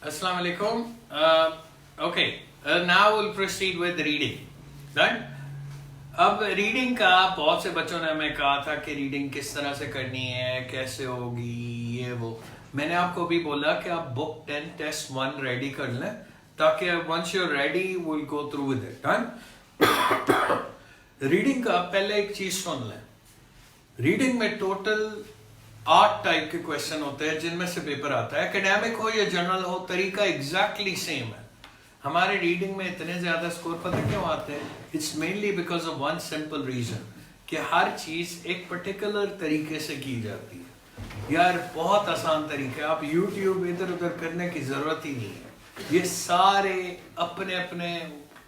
Assalamu alaikum. Okay, now we'll proceed with reading. Done? अब reading का बहुत से बच्चों ने हमें कहा था कि रीडिंग किस तरह से करनी है, कैसे होगी, ये वो। मैंने आपको भी बोला कि आप बुक 10 टेस्ट 1 रेडी कर लें ताकि once you ready will go through with it. Done? Reading का पहले एक चीज सुन लें। रीडिंग में टोटल 8 टाइप के क्वेश्चन होते हैं जिनमें से पेपर आता है। एकेडमिक हो या जनरल हो, तरीका एग्जैक्टली सेम है। हमारे रीडिंग में इतने ज्यादा स्कोर पता क्यों आते हैं? It's mainly because of one simple reason कि हर चीज एक पर्टिकुलर तरीके से की जाती है। यार बहुत आसान तरीका है, आप यूट्यूब इधर उधर करने की जरूरत ही नहीं है। ये सारे अपने अपने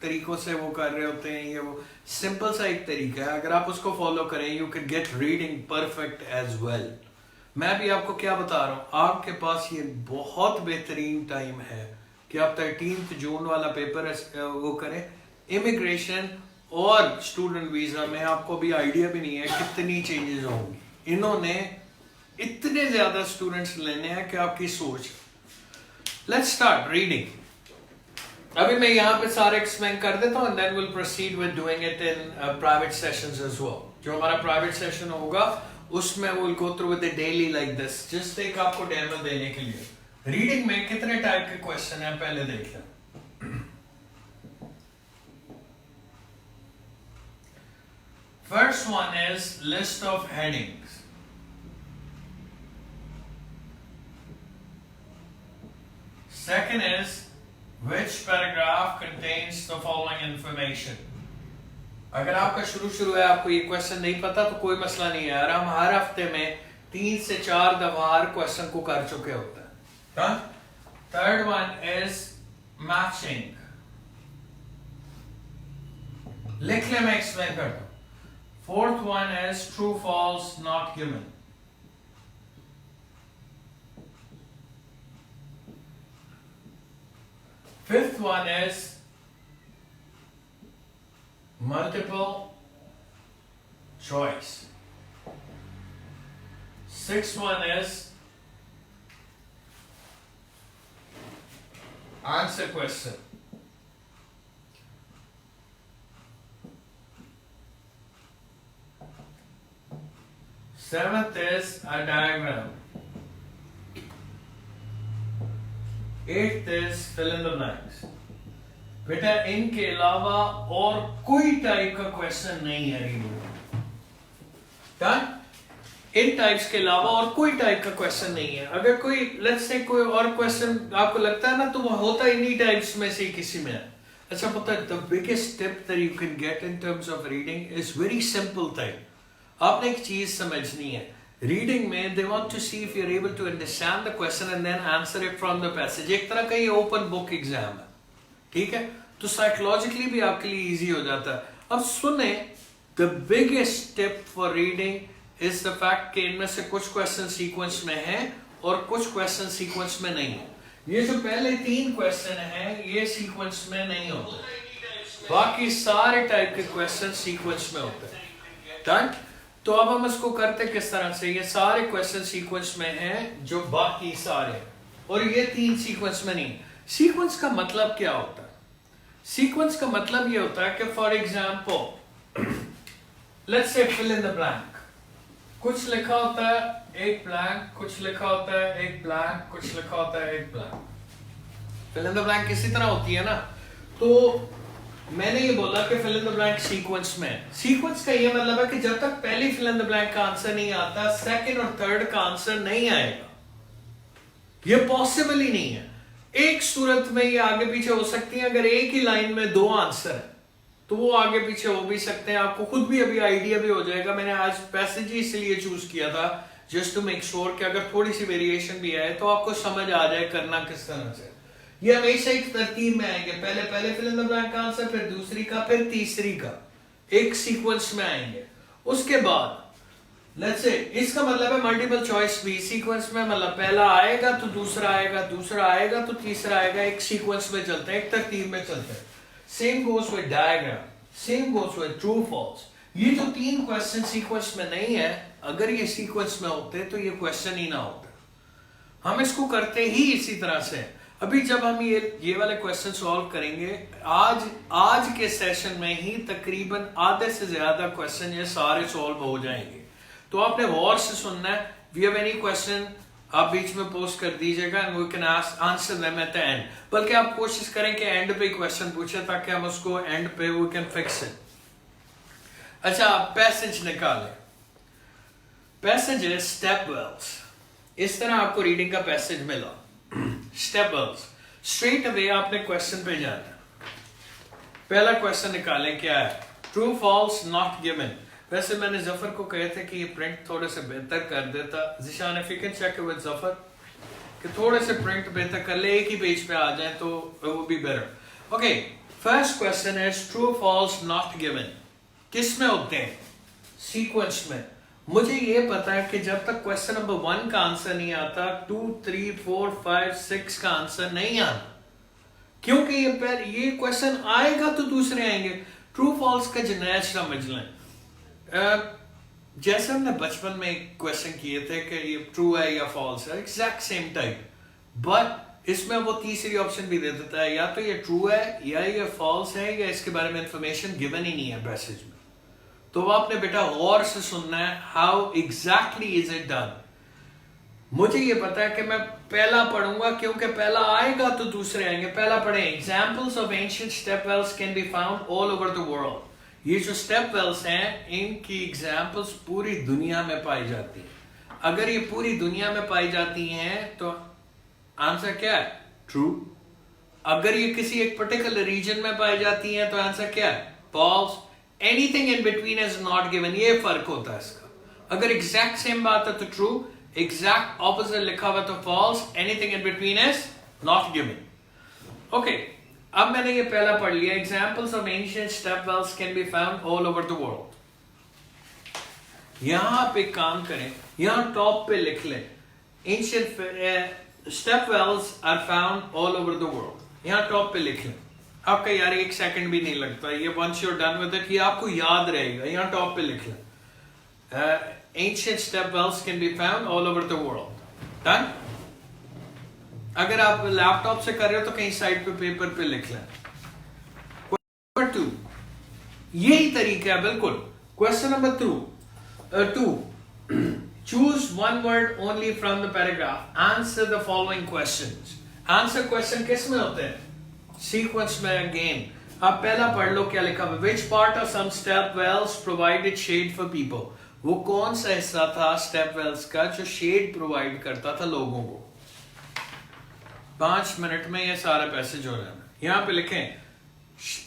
तरीकों से वो कर रहे होते हैं। ये वो सिंपल सा एक तरीका है, अगर आप उसको फॉलो करें you can get reading perfect as well. मैं भी आपको क्या बता रहा हूँ, आपके पास ये बहुत बेहतरीन टाइम है कि आप 13 जून वाला पेपर वो करें। इमिग्रेशन और स्टूडेंट वीजा में आपको भी आइडिया भी नहीं है कितनी चेंजेस होंगी। इन्होंने इतने ज्यादा स्टूडेंट्स लेने हैं कि आपकी सोच। Let's start reading. अभी मैं यहाँ पे सारे एक्सप्लेन कर देता हूँ, then will proceed with doing it in private sessions as well. जो हमारा प्राइवेट सेशन होगा उसमें will go through with daily like this, just एक आपको डेमो देने के लिए। रीडिंग में कितने टाइप के क्वेश्चन हैं पहले देख लें। First one is list of headings. Second is which paragraph contains the following information. अगर आपका शुरू है, आपको ये क्वेश्चन नहीं पता तो कोई मसला नहीं है यार, हम हर हफ्ते में 3 से 4 दफा हर क्वेश्चन को कर चुके होते हैं। Third one is matching. लिख ले, मैं एक्सप्लेन करता हूं। Fourth one is true false not given. Fifth one is multiple choice. Sixth one is answer question. Seventh is a diagram. Eighth is fill in the blanks. बेटा इनके अलावा और कोई टाइप का क्वेश्चन नहीं है रीडिंग में। डन? इन types के अलावा और कोई टाइप का क्वेश्चन नहीं है। अगर कोई लेट्स से कोई और क्वेश्चन आपको लगता है ना, तो वो होता इन्हीं टाइप्स में से किसी में। अच्छा पता है, the biggest tip that you can get in terms of reading is very simple thing. आपने एक चीज समझनी है, रीडिंग में they want to see if you are able to understand the question and then answer it from the passage. एक तरह का ये ओपन बुक एग्जाम है, ठीक है? तो साइकोलॉजिकली भी आपके लिए इजी हो जाता है। अब सुने, the biggest tip for reading is the fact कि इनमें से कुछ क्वेश्चन सीक्वेंस में हैं और कुछ क्वेश्चन सीक्वेंस में नहीं है। ये जो पहले 3 क्वेश्चन हैं ये सीक्वेंस में नहीं होते, बाकी सारे टाइप के क्वेश्चन सीक्वेंस में होते हैं। डन? तो अब हम इसको करते किस तरह से, ये सारे क्वेश्चन सीक्वेंस में हैं जो बाकी सारे, और ये 3 सीक्वेंस में नहीं। सीक्वेंस का मतलब क्या होता है? सीक्वेंस का मतलब ये होता है कि for example let's say fill in the blank. कुछ लिखा होता है एक ब्लैंक, कुछ लिखा होता है एक ब्लैंक, कुछ लिखा होता है एक blank. Fill in the blank किसी तरह होती है ना। तो मैंने ये बोला कि fill in the blank sequence में। सीक्वेंस का ये मतलब है कि जब तक पहली फिल इन द ब्लैंक का आंसर नहीं आता, सेकंड और थर्ड का आंसर नहीं आएगा। ये पॉसिबल ही नहीं है। एक सूरत में ये आगे पीछे हो सकती है, अगर एक ही लाइन में 2 आंसर है तो वो आगे पीछे हो भी सकते हैं। आपको खुद भी अभी आइडिया भी हो जाएगा। मैंने आज पैसेज ही इसलिए चूज किया था जस्ट टू मेक श्योर कि अगर थोड़ी सी वेरिएशन भी आए तो आपको समझ आ जाए करना किस तरह से। ये हमेशा एक तरतीब में आएंगे, पहले फिल इन द ब्लैंक का आंसर, फिर दूसरी का, फिर तीसरी का, एक सीक्वेंस में आएंगे। उसके बाद लेट्स से इसका मतलब है मल्टीपल चॉइस भी सीक्वेंस में, मतलब पहला आएगा तो दूसरा आएगा, दूसरा आएगा तो तीसरा आएगा, एक सीक्वेंस में चलते हैं, एक तरतीब में चलते हैं। Same goes with diagram, same goes with true false. ये जो 3 क्वेश्चन सीक्वेंस में नहीं है, अगर ये सीक्वेंस में होते तो ये क्वेश्चन ही ना होते। हम इसको करते ही इसी तरह से। अभी जब हम ये वाले क्वेश्चन सॉल्व करेंगे, आज के सेशन में ही तकरीबन आधे से ज्यादा क्वेश्चन ये सारे सॉल्व हो जाएंगे। तो आपने गौर से सुनना है। वी हैव एनी क्वेश्चन, आप बीच में पोस्ट कर दीजिएगा and we can answer them at the end. बल्कि आप कोशिश करें कि एंड पे क्वेश्चन पूछे ताकि हम उसको एंड पे वी कैन फिक्स इट। अच्छा, पैसेज निकालें। पैसेज है स्टेप वेल्स। इस तरह आपको रीडिंग का पैसेज मिला। स्टेप वेल्स, स्ट्रेट अवे आपने क्वेश्चन पे जाना। पहला क्वेश्चन निकालें, क्या है? True false not given. वैसे मैंने जफर को कहे थे कि ये प्रिंट थोड़े से बेहतर कर देता। Zishan if you can check with Zafar कि थोड़े से प्रिंट बेहतर कर ले, एक ही पेज पे आ जाए तो वो भी better. Okay, first question is true false not given. किस में होते हैं? सीक्वेंस में। मुझे ये पता है कि जब तक क्वेश्चन नंबर 1 का आंसर नहीं आता 2, 3, 4, 5, 6 का आंसर नहीं आता, क्योंकि ये क्वेश्चन आएगा तो दूसरे आएंगे। ट्रू फॉल्स का जनरल समझ लें। जैसे हमने बचपन में एक क्वेश्चन किए थे कि ये ट्रू है या फॉल्स है, एग्जैक्ट सेम टाइप, बट इसमें वो तीसरी ऑप्शन भी दे देता है, या तो ये ट्रू है या ये फॉल्स है या इसके बारे में इंफॉर्मेशन गिवन ही नहीं है मैसेज में। तो आपने बेटा गौर से सुनना है, how exactly is it done. मुझे ये पता है कि मैं पहला पढ़ूंगा क्योंकि पहला आएगा तो दूसरे आएंगे। पहला पढ़ें, examples of ancient step wells can be found all over the world. ये जो स्टेप वेल्स हैं, इनकी एग्जाम्पल्स पूरी दुनिया में पाई जाती हैं। अगर ये पूरी दुनिया में पाई जाती हैं तो आंसर क्या है? ट्रू। अगर ये किसी एक पर्टिकुलर रीजन में पाई जाती हैं तो आंसर क्या है? False. Anything in between is not given. ये फर्क होता है इसका। अगर एग्जैक्ट सेम बात है तो ट्रू, एग्जैक्ट ऑपोजिट लिखा हुआ तो false, anything in between is not given. Okay, अब मैंने ये पहला पढ़ लिया, examples of ancient step wells can be found all over the world. यहां आप एक काम करें, यहां टॉप पे लिख लें, ancient step wells are found all over the world. यहां टॉप पे लिख लें। आपका यार 1 सेकंड भी नहीं लगता, ये once you are done with it ये आपको याद रहेगा। यहां टॉप पे लिख लें, ancient step wells can be found all over the world. Done. अगर आप लैपटॉप से कर रहे हो तो कहीं साइड पे पेपर पे लिख लें। क्वेश्चन नंबर 2, यही तरीका है बिल्कुल। Question number 2, choose one word only from the paragraph, answer the following questions. Answer question किस में होते हैं? सीक्वेंस में। अगेन आप पहला पढ़ लो क्या लिखा हुआ। Which part of some step wells provided shade for people. वो कौन सा हिस्सा था स्टेप वेल्स का जो शेड प्रोवाइड करता था लोगों को? 5 मिनट में ये सारा पैसेज हो जाना। यहां पे लिखें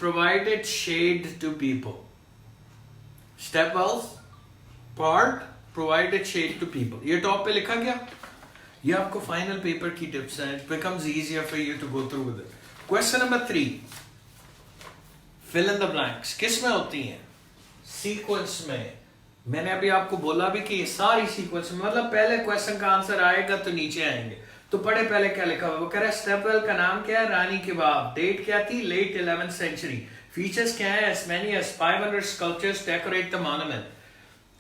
provided shade to people. Step wells part provided shade to people, ये टॉप पे लिखा गया। ये आपको फाइनल पेपर की टिप्स हैं। It becomes easier for you to go through with it. Question number 3, fill in the blanks. किस में होती हैं? सीक्वेंस में। मैंने अभी आपको बोला भी कि ये सारी सीक्वेंस में, मतलब पहले क्वेश्चन का आंसर आएगा तो नीचे आएंगे। तो पढ़े पहले क्या लिखा हुआ। वो कह रहा है स्टेप वेल का नाम क्या है? रानी की बाव। डेट क्या थी? Late 11th century. फीचर्स क्या है? as many as 500 sculptures decorate the monument.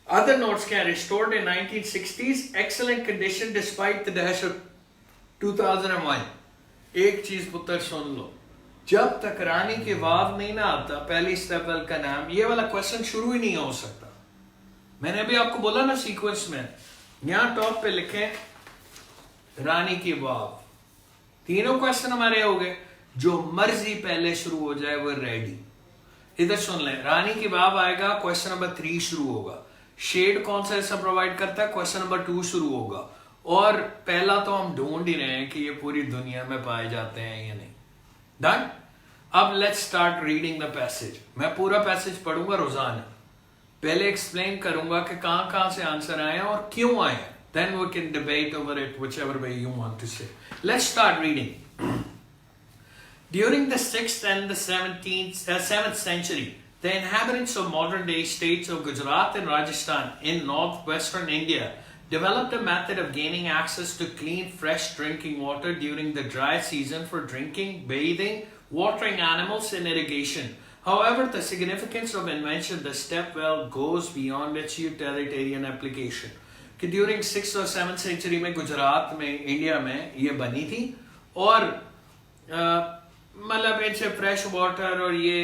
Other notes क्या है? restored in 1960s, excellent condition despite the dash of 2001. एक चीज पुत्र सुन लो, जब तक रानी के वाव नहीं ना आता पहली स्टेप वेल का नाम, ये वाला क्वेश्चन शुरू ही नहीं हो सकता। मैंने अभी आपको बोला ना सीक्वेंस में। यहां टॉप पे लिखे रानी की वाव। तीनों क्वेश्चन हमारे हो गए। जो मर्जी पहले शुरू हो जाए वो रेडी। इधर सुन लें, रानी की वाव आएगा, क्वेश्चन नंबर 3 शुरू होगा। शेड कौन सा हिस्सा प्रोवाइड करता है? क्वेश्चन नंबर 2 शुरू होगा। और पहला तो हम ढूंढ ही रहे हैं कि ये पूरी दुनिया में पाए जाते हैं या नहीं। डन। अब let's start reading the passage. मैं पूरा पैसेज पढ़ूंगा रोजाना। पहले एक्सप्लेन करूंगा कि कहां से आंसर आए और क्यों आए। Then we can debate over it whichever way you want to say. Let's start reading. During the 6th and the 7th century, the inhabitants of modern-day states of Gujarat and Rajasthan in northwestern India developed a method of gaining access to clean, fresh drinking water during the dry season for drinking, bathing, watering animals, and irrigation. However, the significance of invention of the step well goes beyond its utilitarian application. कि during 6th और 7th century में गुजरात में, India में ये बनी थी और मतलब इनसे फ्रेश वाटर और ये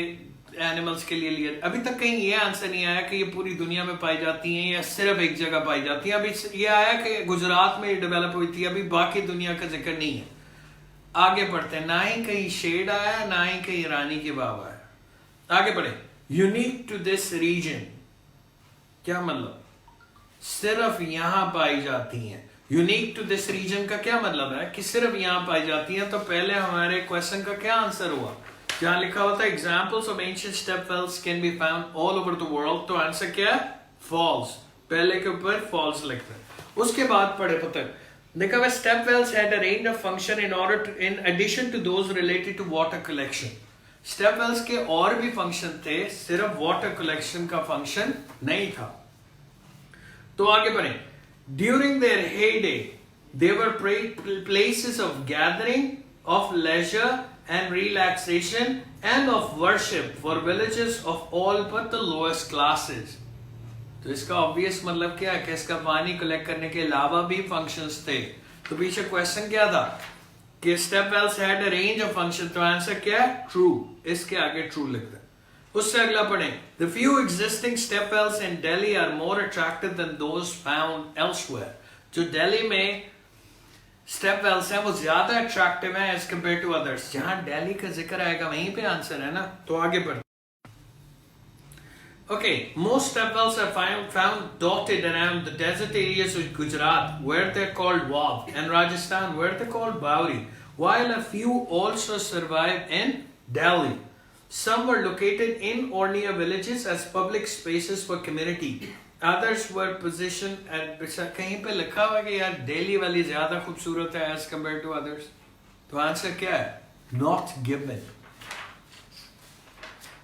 एनिमल्स के लिए लिए अभी तक कहीं ये आंसर नहीं आया कि ये पूरी दुनिया में पाई जाती हैं या सिर्फ एक जगह पाई जाती हैं। अभी ये आया कि गुजरात में डेवलप हुई थी, अभी बाकी दुनिया का जिक्र नहीं है। आगे बढ़ते हैं, ना ही कहीं शेड आया ना ही कहीं रानी के बाब आया। आगे बढ़े, यूनिक टू दिस रीजन, क्या मतलब? सिर्फ यहां पाई जाती हैं। यूनिक टू दिस रीजन का क्या मतलब है कि सिर्फ यहां पाई जाती हैं। तो पहले हमारे क्वेश्चन का क्या आंसर हुआ? जहां लिखा होता है examples of ancient step wells can be found all over the world, तो आंसर क्या है? फॉल्स। पहले के ऊपर फॉल्स लिखते हैं। उसके बाद पढ़े पुत्र, देखा हुआ step wells had a range of function in order to in addition to those related to water collection. Step wells के और भी फंक्शन थे, सिर्फ वाटर कलेक्शन का फंक्शन नहीं था। तो आगे बढ़े, during their heyday they were places of gathering, of leisure and relaxation and of worship for villages of all but the lowest classes। तो इसका ऑब्वियस मतलब क्या है कि इसका पानी कलेक्ट करने के अलावा भी फंक्शंस थे। तो पीछे क्वेश्चन क्या था कि step wells had a range of function, तो आंसर क्या है? ट्रू। इसके आगे ट्रू लिखते हैं। उससे अगला पढ़े, the few existing step wells in Delhi are more attractive than those found elsewhere. जो दिल्ली में स्टेप वेल्स है वो ज्यादा अट्रैक्टिव है एज कंपेयर टू अदर्स। जहां दिल्ली का जिक्र आएगा वहीं पे आंसर है ना। तो आगे बढ़, okay, most step wells are found dotted around the desert areas of Gujarat where they are called vav and Rajasthan where they are called baori, while a few also survive in Delhi. Some were located in or near villages as public spaces for community. Others were positioned at, कहीं पे लिखा हुआ कि यार दिल्ली वाली ज्यादा खूबसूरत है as compared to others। तो आंसर क्या है? Not given।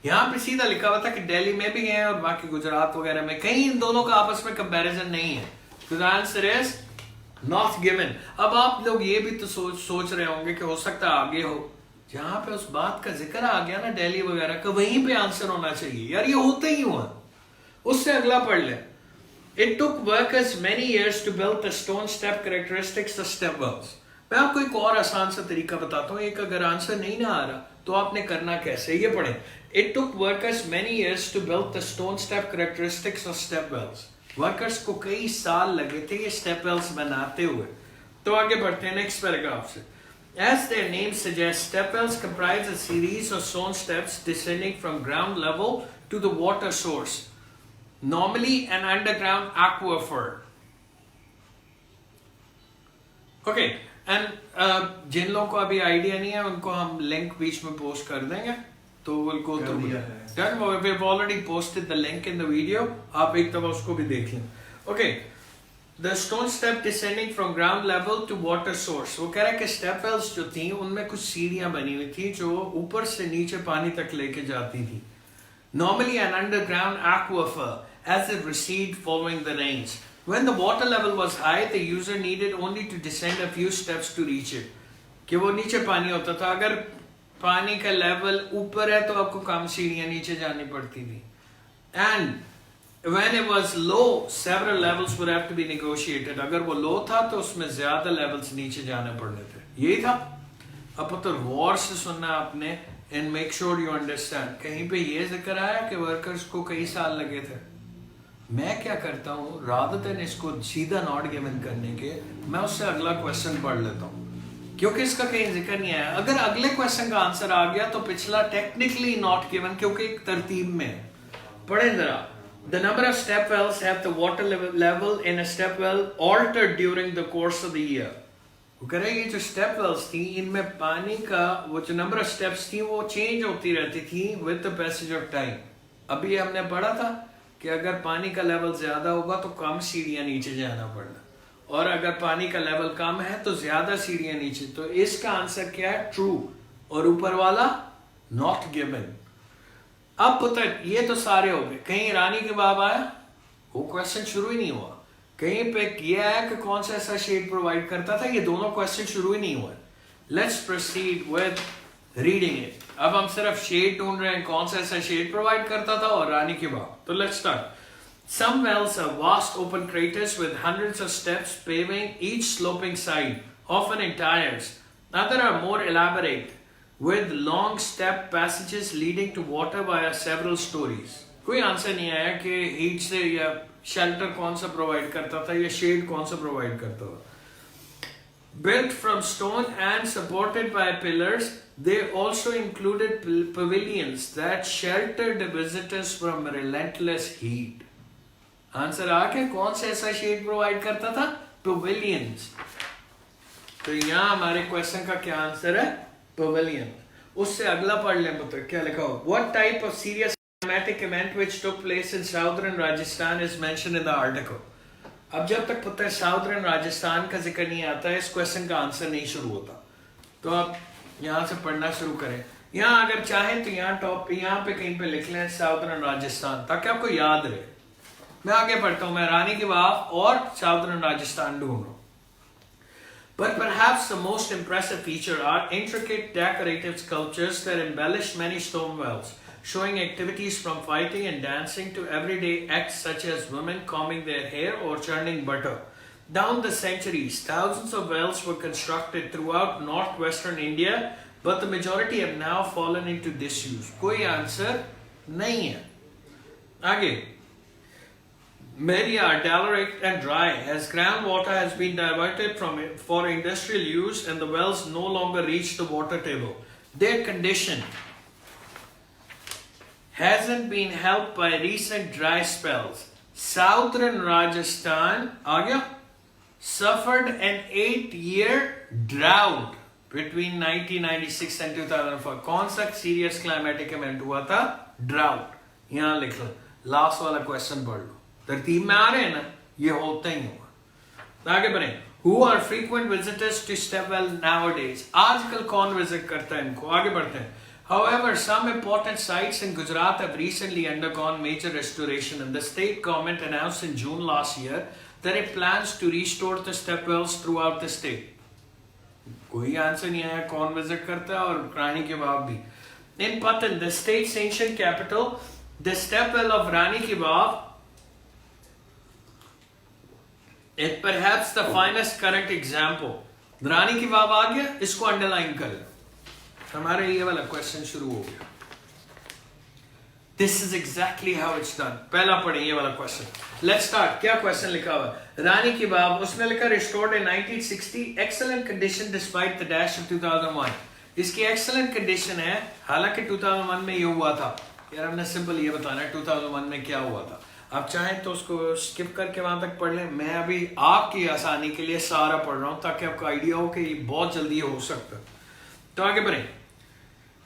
यहां पे सीधा लिखा हुआ था कि दिल्ली में भी है और बाकी गुजरात वगैरह में, कहीं इन दोनों का आपस में कंपैरिजन नहीं है। तो आंसर इज नॉट गिवन। अब आप लोग ये भी तो सोच रहे होंगे कि हो सकता है आगे हो, जहां पे उस बात का जिक्र आ गया ना दिल्ली वगैरह का, वहीं पे आंसर होना चाहिए। यार ये होता ही हुआ। उससे अगला पढ़ ले, It took workers many years to build the stone step characteristics of step wells। मैं आपको एक और आसान सा तरीका बताता हूँ, एक अगर आंसर नहीं ना आ रहा तो आपने करना कैसे, ये पढ़ें। It took workers many years to build the stone step characteristics of step wells। Workers को कई साल लगे थे ये स्टेप वेल्स बनाते हुए। तो आगे बढ़ते हैं नेक्स्ट पैराग्राफ से। As their name suggests, step wells comprise a series of stone steps descending from ground level to the water source, normally an underground aquifer। Okay, and जिन लोगों को अभी आइडिया नहीं है उनको हम लिंक बीच में पोस्ट कर देंगे, तो उनको तो done, we have already posted the link in the video, आप एक दफा उसको भी देख लें। Okay, the stone step descending from ground level to water source. वो कह रहा है कि स्टेप वेल्स जो थी उनमें कुछ सीढ़ियां बनी हुई थी जो ऊपर से नीचे पानी तक लेके जाती थी। Normally an underground aquifer as it receded following the rains. When the water level was high, the user needed only to descend a few steps to reach it। कि वो नीचे पानी होता था, अगर पानी का लेवल ऊपर है तो आपको कम सीढ़ियां नीचे जानी पड़ती थी। And when it was low, several levels would have to be negotiated। अगर वो लो था तो उसमें ज्यादा लेवल्स नीचे जाने पड़ते थे। यही था। अब तो गौर से सुनना आपने, and make sure you understand। कहीं पे ये जिक्र आया कि वर्कर्स को कई साल लगे थे। मैं क्या करता हूँ, rather than इसको सीधा नॉट गिवन करने के, मैं उससे अगला क्वेश्चन पढ़ लेता हूँ, क्योंकि इसका कहीं जिक्र नहीं आया। अगर अगले क्वेश्चन का आंसर आ गया तो पिछला टेक्निकली नॉट गिवन, क्योंकि एक तरतीब में है। पढ़े जरा। The number of step wells have the water level in a step well altered during the course of the year। वो कह रहे ये जो स्टेप वेल्स थी इनमें पानी का वो जो नंबर ऑफ स्टेप्स थी वो चेंज होती रहती थी with the passage of time. अभी हमने पढ़ा था कि अगर पानी का लेवल ज्यादा होगा तो कम सीढ़ियां नीचे जाना पड़ना, और अगर पानी का लेवल कम है तो ज्यादा सीढ़ियां नीचे। तो इसका आंसर क्या है? ट्रू। और ऊपर वाला नॉट गिवन। अब पुत्र ये तो सारे हो गए। कहीं रानी के बाब आया? वो क्वेश्चन शुरू ही नहीं हुआ। कहीं पे किया है कि कौन सा ऐसा शेड प्रोवाइड करता था? ये दोनों क्वेश्चन शुरू ही नहीं हुआ। Let's proceed with reading it. अब हम सिर्फ शेड ढूंढ रहे हैं, कौन सा ऐसा शेड प्रोवाइड करता था और रानी के बाब। तो let's start. Some wells are vast open craters with hundreds of steps paving each sloping side, often in tiers. Others are more elaborate, with long step passages leading to water via several stories. कोई answer नहीं आया कि heat से या shelter कौन सा provide करता था या शेड कौन सा प्रोवाइड करता था. Built from stone and supported by pillars, they also included pavilions that sheltered the visitors from relentless heat. Answer आ गया, कौन सा ऐसा शेड प्रोवाइड करता था? Pavilions. तो यहाँ हमारे क्वेश्चन का क्या आंसर है? Pavilion. उससे अगला पढ़ लें, पुत्र क्या लिखा हो? What type of serious climatic event which took place in southern Rajasthan is mentioned in the article? अब जब तक पुत्र साउदर्न राजस्थान का जिक्र नहीं आता है, इस क्वेश्चन का आंसर नहीं शुरू होता. तो आप यहाँ से पढ़ना शुरू करें. यहाँ अगर चाहें तो यहाँ पे कहीं पे लिख लें साउदर्न राजस्थान, ताकि आपको याद रहे. मैं आगे पढ़ता हूँ. मैं रानी की वाव और साउदर्न राजस्थान ढूंढ रहा हूँ. But perhaps the most impressive feature are intricate decorative sculptures that embellish many stone wells, showing activities from fighting and dancing to everyday acts such as women combing their hair or churning butter. Down the centuries, thousands of wells were constructed throughout northwestern India, but the majority have now fallen into disuse. कोई answer नहीं है. आगे. Many are derelict and dry, as groundwater has been diverted for industrial use and the wells no longer reach the water table. Their condition hasn't been helped by recent dry spells. Southern Rajasthan suffered an 8-year drought between 1996 and 2004. कौन सा serious climatic event हुआ था? Drought. यहाँ लिख लो. Last वाला question पढ़ लो. तरतीब में आ रहे हैं ना, ये होता ही होगा. आगे बढ़ें. Who are frequent visitors to Stepwell nowadays? आजकल कौन विजिट करता है इनको? आगे बढ़ते हैं. However, some important sites in Gujarat have recently undergone major restoration, and the state government announced in June last year that it plans to restore the stepwells throughout the state. कोई answer नहीं आया कौन visit करता है, और रानी की वाव भी. In Patan, the state's ancient capital, the stepwell of Rani Ki Vav is perhaps the finest current example. रानी की वाव आ गया, इसको अंडरलाइन कर लो. हमारा ये वाला क्वेश्चन शुरू हो गया. This is exactly how it's done. पहला पढ़ें ये वाला क्वेश्चन. Let's start. क्या क्वेश्चन लिखा हुआ है? रानी की वाव, उसने लिखा restored in 1960, excellent condition despite the dash of 2001. इसकी excellent condition है, हालांकि 2001 में ये हुआ था. यार हमने सिंपल ये बताना है 2001 में क्या हुआ था. आप चाहें तो उसको स्किप करके वहां तक पढ़ लें. मैं अभी आपकी आसानी के लिए सारा पढ़ रहा हूं ताकि आपको आइडिया हो कि ये बहुत जल्दी हो सकता है. तो आगे बढ़ें.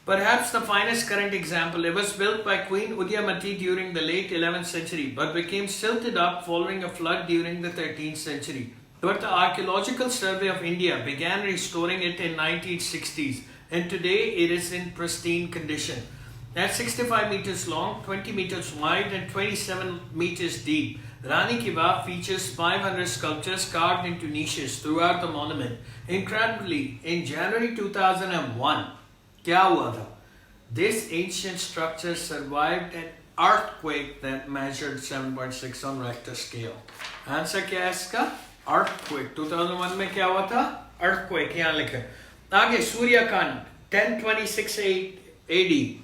Perhaps the finest current example, it was built by Queen Udyamati during the late 11th century, but became silted up following a flood during the 13th century. But the Archaeological Survey of India began restoring it in 1960s, and today it is in pristine condition. At 65 meters long, 20 meters wide, and 27 meters deep, Rani Ki Vav features 500 sculptures carved into niches throughout the monument. Incredibly, in January 2001, क्या हुआ था? This ancient structure survived an earthquake that measured 7.6 on Richter scale. Answer क्या है इसका? Earthquake. 2001 में क्या हुआ था? Earthquake. यहाँ लिखे. आगे सूर्यकांड 1026 AD.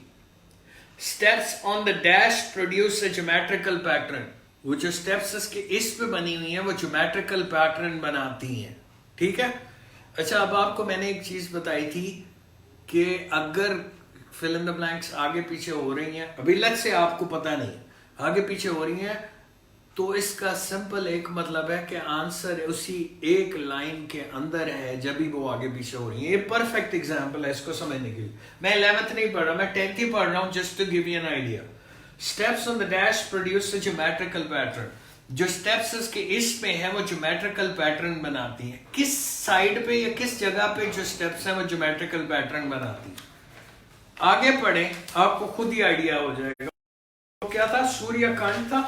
Steps on the dash produce a geometrical pattern. वो जो steps इसके इस पे बनी हुई हैं वो geometrical pattern बनाती हैं. ठीक है? अच्छा, अब आपको मैंने एक चीज बताई थी कि अगर फिल इन द ब्लैंक्स आगे पीछे हो रही हैं, अभी लेट्स से आपको पता नहीं आगे पीछे हो रही हैं, तो इसका सिंपल एक मतलब है कि आंसर उसी एक लाइन के अंदर है जब भी वो आगे पीछे हो रही है. ये परफेक्ट एग्जांपल है इसको समझने के लिए. मैं 11th नहीं पढ़ रहा, मैं 10th ही पढ़ रहा हूँ, just to give you an idea. Steps on the dash produce a geometrical pattern. जो स्टेप्स इसके इसमें है वो ज्योमेट्रिकल पैटर्न बनाती हैं. किस साइड पे या किस जगह पे जो स्टेप्स हैं वो ज्योमेट्रिकल पैटर्न बनाती हैं. आगे पढ़े, आपको खुद ही आइडिया हो जाएगा. तो क्या था? सूर्यकांड था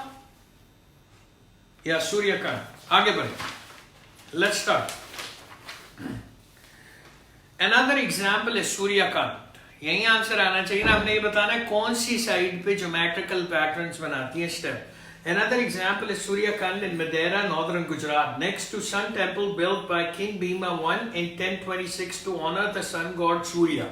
या सूर्यकांड. आगे बढ़े. Let's start. अनदर एग्जांपल है सूर्यकांड. यही आंसर आना चाहिए ना. आपने ये बताना है कौन सी साइड पे ज्योमेट्रिकल पैटर्न्स बनाती है step. Another example is Suryakand in Madeira, northern Gujarat, next to Sun Temple built by King Bhima I in 1026 to honor the sun god Surya.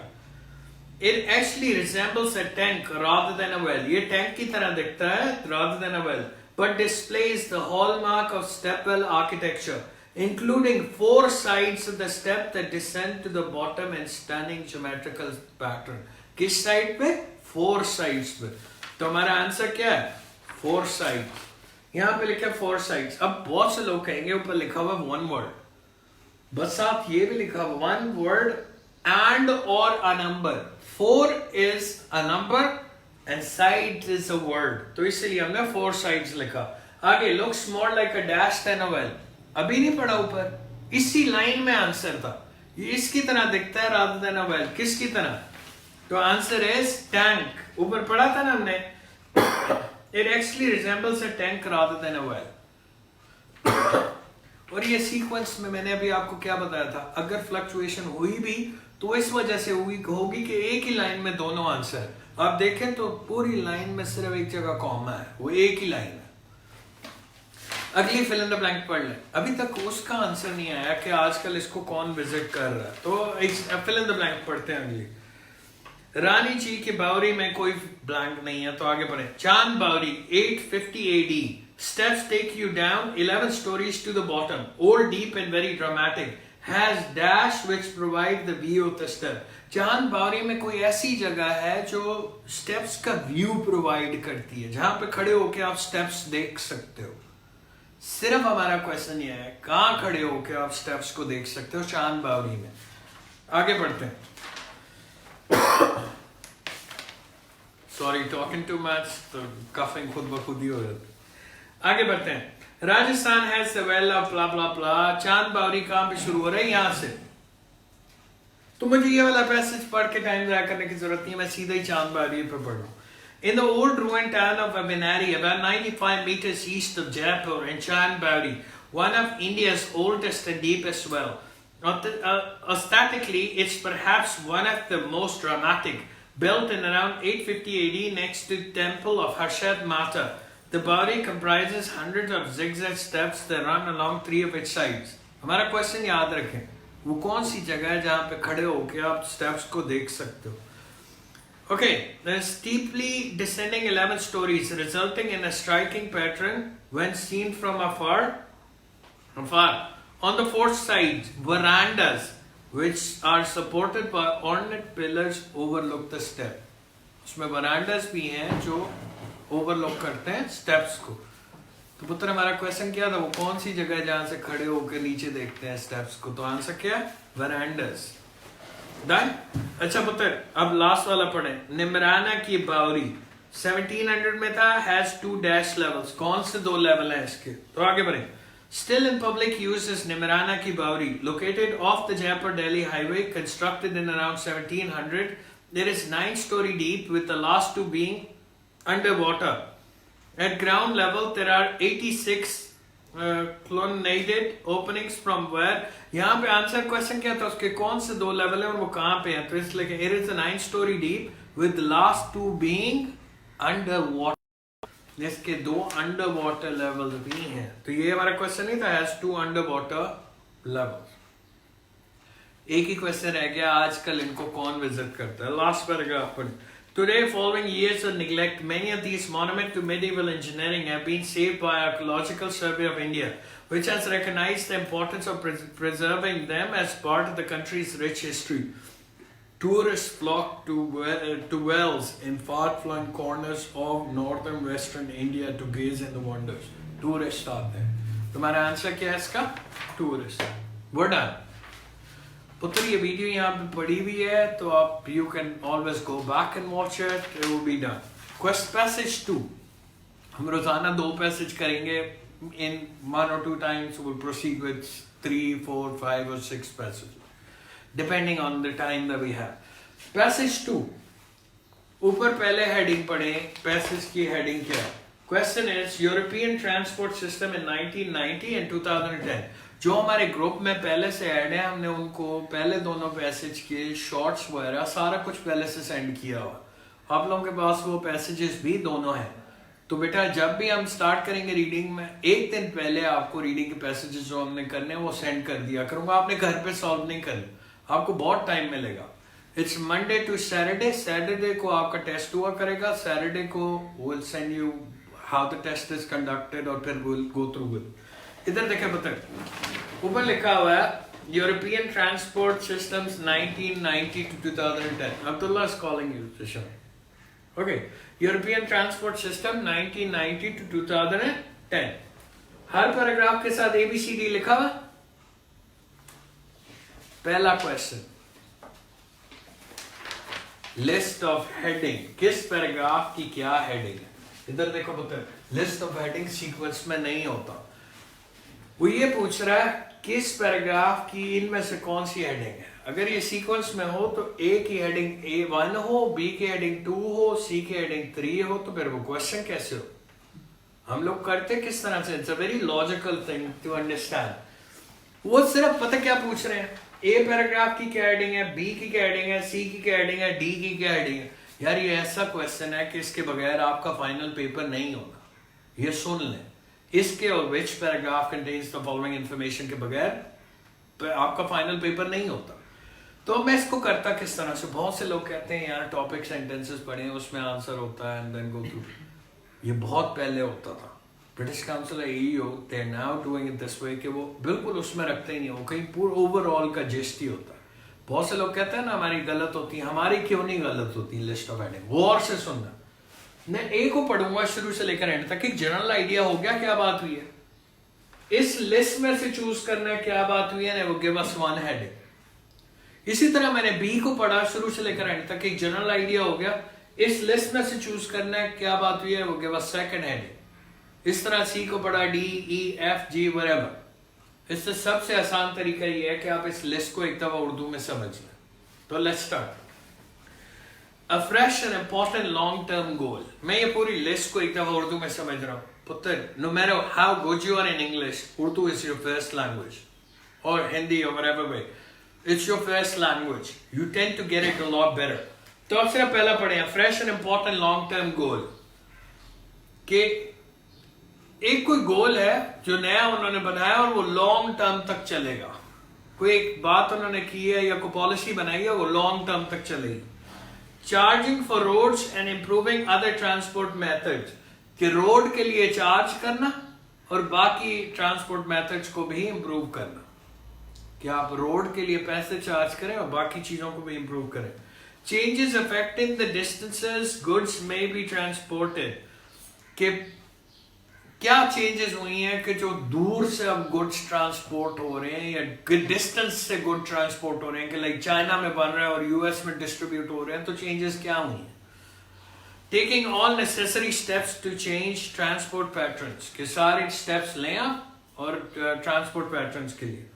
It actually resembles a tank rather than a well. ये tank की तरह दिखता है rather than a well, but displays the hallmark of step well architecture, including 4 sides of the step that descend to the bottom in stunning geometrical pattern. किस side पे? 4 sides पे. तो हमारा आंसर क्या है? 4 sides. यहाँ पे लिखा है 4 sides. अब बहुत से लोग कहेंगे ऊपर लिखा हुआ 1 word. बस साथ ये भी लिखा हुआ 1 word and or a number. 4 is a number and sides is a word. तो इसलिए हमने 4 sides लिखा. आगे looks more like a dash than a well. अभी नहीं पढ़ा ऊपर. इसी लाइन में आंसर था. ये इसकी तरह दिखता है rather than a well. किसकी तरह? तो आंसर is tank. ऊपर पढ़ा था ना हमने. It actually resembles a tank rather than a well. और ये सीक्वेंस में मैंने अभी आपको क्या बताया था, अगर फ्लक्चुएशन हुई भी तो इस वजह से हुई होगी कि एक ही लाइन में दोनों आंसर. आप देखें तो पूरी लाइन में सिर्फ एक जगह कॉमा है, वो एक ही लाइन है. अगली फिल इन द ब्लैंक पढ़ लें. अभी तक उसका आंसर नहीं आया कि आजकल इसको कौन विजिट कर रहा है. तो फिल इन द ब्लैंक पढ़ते हैं. अगली रानी जी की बावरी में कोई ब्लैंक नहीं है, तो आगे बढ़े. चांद बावरी 850 AD. Steps take you down 11 stories to the bottom. Old, deep and very dramatic. Has dash which provide the view of the step. चांद बावरी में कोई ऐसी जगह है जो स्टेप्स का व्यू प्रोवाइड करती है, जहां पे खड़े होके आप स्टेप्स देख सकते हो. सिर्फ हमारा क्वेश्चन ये है, कहां खड़े होके आप स्टेप्स को देख सकते हो चांद बावरी में. आगे बढ़ते हैं. सॉरी, टॉकिंग टू मच, तो कफिंग खुद ब खुद ही हो जाती. आगे बढ़ते हैं. Rajasthan has the well of blah blah blah. Chand Baori कहां पे शुरू हो रहा है? यहां से. तो मुझे ये वाला पैसेज पढ़ के टाइम जाया करने की जरूरत नहीं है, मैं सीधा ही चांद बावरी पे पढ़ रहा हूं. In the old ruined town of Abinari, about 95 meters east of Jaipur in Chandbari, one of India's oldest and deepest well. Aesthetically, it's perhaps one of the most dramatic, built in around 850 AD next to the temple of Harshad Mata. The Bauri comprises hundreds of zigzag steps that run along 3 of its sides. हमारा question याद रखें, वो कौन सी जगह है जहां पे खड़े होके आप स्टेप्स को देख सकते हो. Okay, there's steeply descending 11 stories, resulting in a striking pattern when seen from afar. On the 4th side, verandas, which are supported by ornate pillars, overlook the step. उसमें verandas भी हैं जो ओवरलॉक करते हैं स्टेप्स को. तो पुत्र हमारा क्वेश्चन क्या था, वो कौन सी जगह है जहां से खड़े होकर नीचे देखते हैं स्टेप्स को. तो आंसर क्या है? वेरांडस. डन. अच्छा पुत्र, अब लास्ट वाला पढ़े. निमराना की बावरी 1700 में था. Has 2 dash levels. कौन से 2 लेवल हैं इसके? तो आगे बढ़े. Still in public use is Nimarana ki Bauri, located off the Jaipur-Delhi highway, constructed in around 1700. There is 9 story deep, with the last 2 being underwater. At ground level, there are 86 colonnaded openings from where. यहाँ पे answer question क्या था, उसके कौन से 2 level हैं और वो कहाँ पे हैं. तो इसलिए it is a 9 story deep with the last 2 being underwater. इसके 2 underwater level भी हैं. तो ये हमारा क्वेश्चन नहीं था, has 2 underwater levels. एक ही क्वेश्चन रह गया, आजकल इनको कौन विजिट करता है. लास्ट पैराग्राफ पर. Today, following years of neglect, many of these monuments to medieval engineering have been saved by Archaeological Survey of India, which has recognized the importance of preserving them as part of the country's rich history. Tourists flock to wells in far-flung corners of northern western India to gaze in the wonders. Tourists आते हैं. तुम्हारा answer क्या है इसका? Tourist. We're done. पुत्र ये video यहाँ पे पड़ी हुई है, तो आप you can always go back and watch it. It will be done. Question passage 2 हम रोजाना 2 पैसेज करेंगे. इन 1 or 2 times we'll proceed with 3, 4, 5 or 6 passages depending on the time that we have. Passage 2 ऊपर पहले हेडिंग पढ़े. Passage की heading क्या है? Question is European transport system in 1990 and 2010. जो हमारे ग्रुप में पहले से ऐड है, हमने उनको पहले दोनों पैसेज के शॉर्ट्स वगैरह सारा कुछ पहले से सेंड किया हुआ. आप लोगों के पास वो पैसेजेस भी दोनों हैं. तो बेटा जब भी हम स्टार्ट करेंगे रीडिंग में, एक दिन पहले आपको रीडिंग के पैसेजेस जो हमने करने हैं वो सेंड कर दिया करूंगा. आपने घर पे सॉल्व नहीं करना, आपको बहुत टाइम मिलेगा. It's Monday to Saturday, Saturday को आपका टेस्ट हुआ करेगा, सैटरडे को will send you how the test is conducted और फिर विल गो थ्रू विद। इधर देखें पता ऊपर लिखा हुआ है European transport systems 1990 to 2010। Abdullah is calling you Disha. Okay, European transport system 1990 to 2010। Her paragraph के साथ ABCD लिखा हुआ। पहला क्वेश्चन, लिस्ट ऑफ हेडिंग, किस पैराग्राफ की क्या हेडिंग है। इधर देखो पुत्र, लिस्ट ऑफ हेडिंग सीक्वेंस में नहीं होता। वो ये पूछ रहा है किस पैराग्राफ की इनमें से कौन सी हेडिंग है। अगर ये सीक्वेंस में हो तो A की हेडिंग A1 हो, B की हेडिंग 2 हो, C की हेडिंग 3 हो, तो फिर वो क्वेश्चन कैसे हो। हम लोग करते किस तरह से, it's a very logical thing to understand. वो सिर्फ पता क्या पूछ रहे हैं, A पैराग्राफ की क्या हेडिंग है, B की क्या हेडिंग है, C की क्या हेडिंग है, D की क्या हेडिंग है। यार ये ऐसा क्वेश्चन है कि इसके बगैर आपका फाइनल पेपर नहीं होगा। ये सुन लें, इसके और which paragraph contains the following information के बगैर आपका फाइनल पेपर नहीं होता। तो मैं इसको करता किस तरह से, बहुत से लोग कहते हैं यार टॉपिक सेंटेंसेस पढ़ें उसमें आंसर होता है एंड देन गो थ्रू। ये बहुत पहले होता था। British Council EO they are now doing it this way कि वो बिल्कुल उसमें रखते ही नहीं, वो कहीं पूरा ओवरऑल का जिस्ट ही होता है। बहुत से लोग कहते हैं ना हमारी गलत होती है, हमारी क्यों नहीं गलत होती लिस्ट ऑफ हेडिंग। वो और से सुनना, मैं A को पढ़ूंगा शुरू से लेकर एंड तक, एक जनरल आइडिया हो गया क्या बात हुई है। इस लिस्ट में से चूज करना है क्या बात हुई है, वो गिव अस वन हेडिंग। इसी तरह मैंने B को पढ़ा शुरू से लेकर एंड तक, एक जनरल आइडिया हो गया। इस लिस्ट में से चूज करना है क्या बात हुई है, वो गिव अस सेकंड हेडिंग। इस तरह C को पढ़ा, D, E, F, G वगैरह। इससे सबसे आसान तरीका ये है कि आप इस लिस्ट को एक दफा उर्दू में समझ लें। तो let's start. A fresh and important long-term goal। मैं ये पूरी लिस्ट को एक दफा उर्दू में समझ रहा हूँ। पुत्र, no matter how good you are in English, Urdu is your first language, or Hindi or whatever way, it's your first language. You tend to get it a lot better. तो अब सिर्फ पहला पढ़े, fresh and important long-term goal। कि एक कोई गोल है जो नया उन्होंने बनाया और वो लॉन्ग टर्म तक चलेगा। कोई एक बात उन्होंने की है या कोई पॉलिसी बनाई है, वो लॉन्ग टर्म तक चलेगी। Charging for roads and improving other transport methods, कि रोड के लिए चार्ज करना और बाकी ट्रांसपोर्ट मेथड्स को भी इंप्रूव करना, कि आप रोड के लिए पैसे चार्ज करें और बाकी चीजों को भी इंप्रूव करें। Changes affecting the distances goods may be transported, कि क्या चेंजेस हुई हैं कि जो दूर से अब गुड्स ट्रांसपोर्ट हो रहे हैं या डिस्टेंस से गुड ट्रांसपोर्ट हो रहे हैं, कि लाइक चाइना में बन रहा है और US में डिस्ट्रीब्यूट हो रहे हैं, तो चेंजेस क्या हुई हैं। Taking all necessary steps to change transport patterns, के सारे स्टेप्स लें आप और ट्रांसपोर्ट पैटर्न्स के लिए।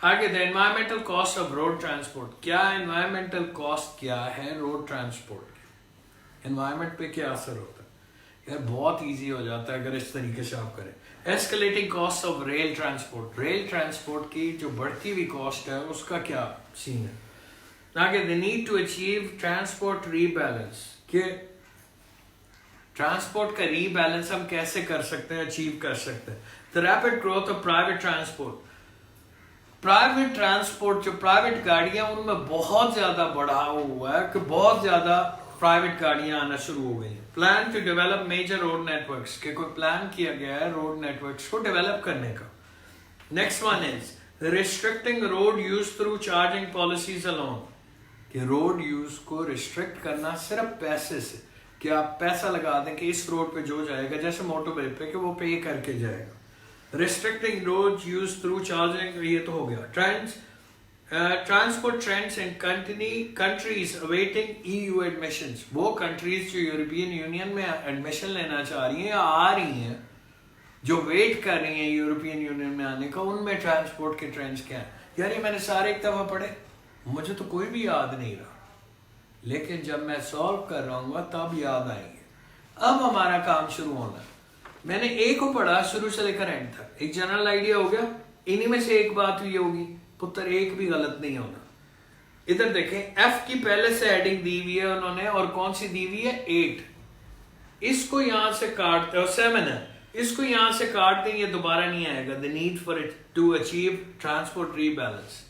आगे the environmental cost of road transport, क्या एनवायरमेंटल कॉस्ट क्या है रोड ट्रांसपोर्ट, एनवायरमेंट पे क्या असर होता है। यार बहुत इजी हो जाता है अगर इस तरीके से आप करें। Escalating cost of rail transport, rail transport की जो बढ़ती हुई कॉस्ट है उसका क्या सीन है। आगे the need to achieve transport rebalance, कि ट्रांसपोर्ट का रीबैलेंस हम कैसे कर सकते हैं, अचीव कर सकते हैं। The rapid growth of private transport, private transport जो प्राइवेट गाड़ियां उनमें बहुत ज्यादा बढ़ाव हुआ है, कि बहुत ज्यादा प्राइवेट गाड़ियां आना शुरू हो गई हैं। Plan to develop major road networks, के कोई प्लान किया गया है रोड नेटवर्क्स को डेवलप करने का। Next one is restricting road use through charging policies alone, कि रोड यूज को रिस्ट्रिक्ट करना सिर्फ पैसे से, कि आप पैसा लगा दें कि इस रोड पे जो जाएगा जैसे मोटरवे पे कि वो पे करके जाएगा। Restricting road use through charging, ये तो हो गया। Trends transport trends in countries awaiting EU admissions, वो कंट्रीज जो यूरोपियन यूनियन में एडमिशन लेना चाह रही हैं या आ रही हैं, जो वेट कर रही हैं यूरोपियन यूनियन में आने का, उनमें ट्रांसपोर्ट के ट्रेंड्स क्या हैं। यार ये मैंने सारे एक दफा पढ़े, मुझे तो कोई भी याद नहीं रहा, लेकिन जब मैं सॉल्व कर रहा हूँ तब याद आएंगे। अब हमारा काम शुरू होना है। मैंने A को पढ़ा शुरू से लेकर एंड तक, एक जनरल आइडिया हो गया। इन्हीं में से एक बात हुई होगी, पुत्र एक भी गलत नहीं होना। इधर देखें, F की पहले से हेडिंग दी हुई है उन्होंने, और कौन सी दी हुई है, 8। इसको यहां से काटते, और 7 है, इसको यहां से काट दें, ये दोबारा नहीं आएगा। The need for it to achieve transport rebalance,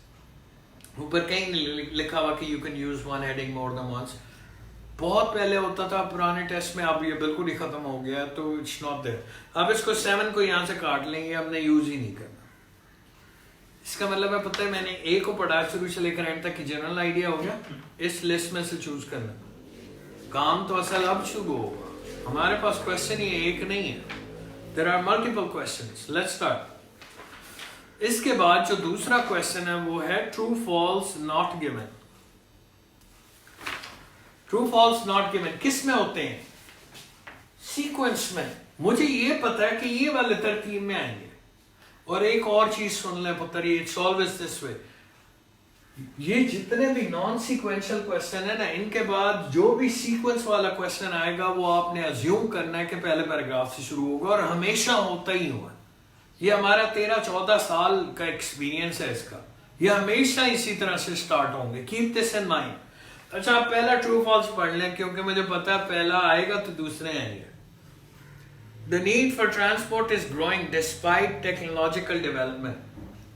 ऊपर कहीं नहीं लिखा हुआ कि you can use one heading more than once. बहुत पहले होता था पुराने टेस्ट में, अब ये बिल्कुल ही खत्म हो गया, तो इट्स नॉट देयर। अब इसको 7 को यहाँ से काट लेंगे, हमने यूज ही नहीं करना। इसका मतलब है, पता है मैंने ए को पढ़ा शुरू से लेकर एंड तक की जनरल आइडिया हो गया, इस लिस्ट में से चूज करना। काम तो असल अब शुरू होगा, हमारे पास क्वेश्चन ही एक नहीं है, there are multiple questions. Let's start. इसके बाद जो दूसरा क्वेश्चन है वो है true false not given. True false not given किस में होते हैं? सीक्वेंस में। मुझे ये पता है कि ये वाले तरतीब में आएंगे। और एक और चीज सुन ले पुत्र, ये सॉल्व इज दिस वे। ये जितने भी नॉन सीक्वेंशियल क्वेश्चन है ना, इनके बाद जो भी सीक्वेंस वाला क्वेश्चन आएगा वो आपने अज्यूम करना है कि पहले पैराग्राफ से शुरू होगा, और हमेशा होता ही हुआ। ये हमारा 13-14 साल का एक्सपीरियंस है इसका, ये हमेशा इसी तरह से स्टार्ट होंगे। Keep this in mind. अच्छा, आप पहला ट्रू फॉल्स पढ़ लें, क्योंकि मुझे पता है पहला आएगा तो दूसरे आएंगे। The need for transport is growing despite technological development.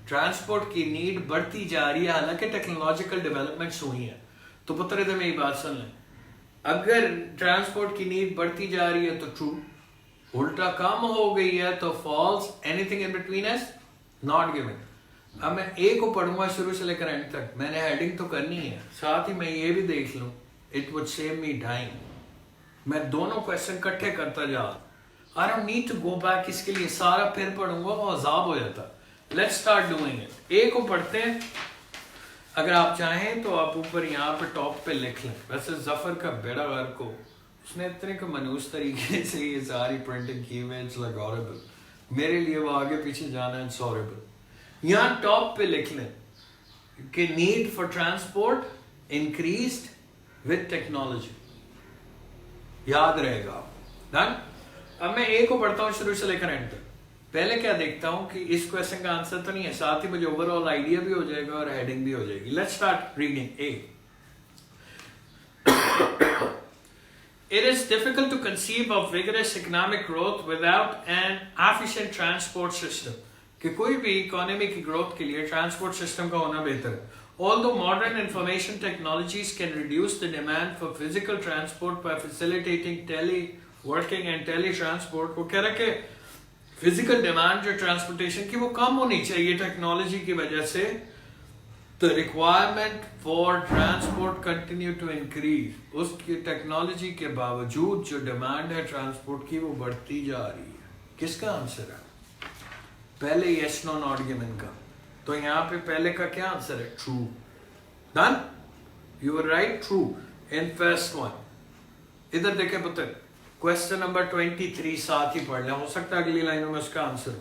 Transport की नीड बढ़ती जा रही है, हालांकि टेक्नोलॉजिकल डेवलपमेंट्स हुई हैं। तो पुत्र इधर मेरी बात सुन लें, अगर ट्रांसपोर्ट की नीड बढ़ती जा रही है तो ट्रू, उल्टा कम हो गई है तो false, anything in between is not given. अब मैं ए को पढ़ूंगा शुरू से लेकर एंड तक, मैंने हेडिंग तो करनी है, साथ ही मैं ये भी देख लूं, it would save me time. मैं दोनों क्वेश्चन इकट्ठे करता जा, I don't need to go back, इसके लिए सारा फिर पढ़ूंगा और अजाब हो जाता। Let's start doing it. A को पढ़ते हैं। अगर आप चाहें तो आप ऊपर यहाँ पे टॉप पे लिख लें। वैसे जफर का बेड़ा गर्क को उसने इतने का मनूस तरीके से ये सारी प्रिंटिंग की हुई, इट्स लाइक हॉरिबल। मेरे लिए वो आगे पीछे जाना इट्स हॉरिबल। यहाँ टॉप पे लिख लें कि need for transport increased with technology, याद रहेगा। डन। अब मैं ए को पढ़ता हूँ शुरू से लेकर एंड तक। पहले क्या देखता हूं कि इस क्वेश्चन का आंसर तो नहीं है, साथ ही मुझे ओवरऑल आइडिया भी हो जाएगा और हेडिंग भी हो जाएगी। Let's start reading A. It is difficult to conceive of vigorous economic growth without an efficient transport system. कि कोई भी इकोनॉमी की ग्रोथ के लिए ट्रांसपोर्ट सिस्टम का होना बेहतर है। Although modern information technologies can reduce the demand for physical transport by facilitating teleworking and teletransport, वो कह रहा है कि फिजिकल डिमांड जो ट्रांसपोर्टेशन की वो कम होनी चाहिए टेक्नोलॉजी की वजह से, the requirement for transport continue to increase. उसकी टेक्नोलॉजी के बावजूद जो डिमांड है ट्रांसपोर्ट की वो बढ़ती जा रही है। किसका आंसर है? पहले यस नो नॉट गिवन का। तो यहाँ पे पहले का क्या आंसर है? True. Done, you are right, true in first one. इधर देखे पुत्र, क्वेश्चन नंबर 23 साथ ही पढ़ लें, हो सकता है अगली लाइनों में उसका answer.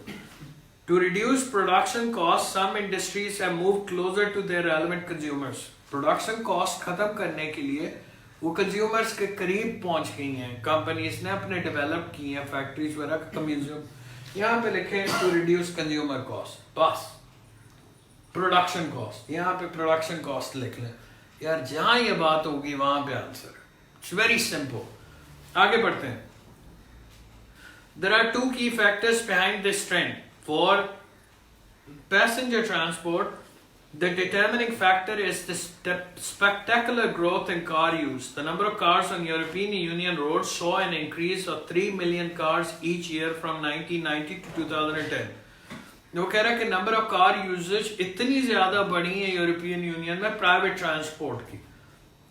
To reduce production cost some industries have moved closer to their relevant consumers. Production cost खत्म करने के लिए वो कंज्यूमर्स के करीब पहुंच गई हैं, कंपनीज ने अपने डेवलप की हैं फैक्ट्रीज वगैरह का कंज्यूम। यहाँ पे लिखें टू रिड्यूस कंज्यूमर कॉस्ट, बस प्रोडक्शन कॉस्ट, यहाँ पे प्रोडक्शन कॉस्ट लिख लें यार, जहां ये बात होगी वहां पे आंसर। It's very simple. आगे बढ़ते हैं। There are two key factors behind this trend. For passenger transport, the determining factor is the spectacular growth in car use. The number of cars on European Union roads saw an increase of 3 million cars each year from 1990 to 2010. वो कह रहा है कि number of car usage इतनी ज्यादा बढ़ी है European union में प्राइवेट ट्रांसपोर्ट की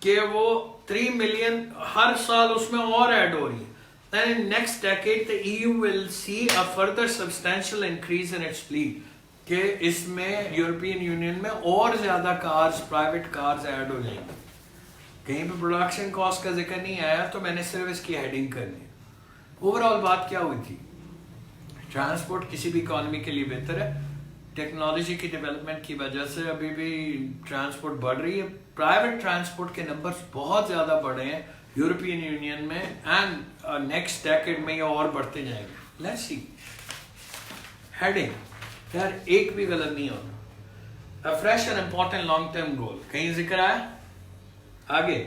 कि वो 3 मिलियन हर साल उसमें और ऐड हो रही है। Then in next decade the EU will see a further substantial increase in its fleet, कि इसमें यूरोपियन यूनियन में और ज्यादा कार्स, प्राइवेट कार्स ऐड हो जाएंगी। कहीं पे प्रोडक्शन कॉस्ट का जिक्र नहीं आया, तो मैंने सिर्फ इसकी हेडिंग करनी है। ओवरऑल बात क्या हुई थी? ट्रांसपोर्ट किसी भी इकोनॉमी के लिए बेहतर है, टेक्नोलॉजी की डेवलपमेंट की वजह से अभी भी ट्रांसपोर्ट बढ़ रही है। प्राइवेट ट्रांसपोर्ट के नंबर्स बहुत ज्यादा बढ़े हैं यूरोपियन यूनियन में, एंड नेक्स्ट डेकेड में ये और बढ़ते जाएंगे। Let's see heading. यार एक भी गलत नहीं होना। अ fresh and important long term goal, कहीं जिक्र आया? आगे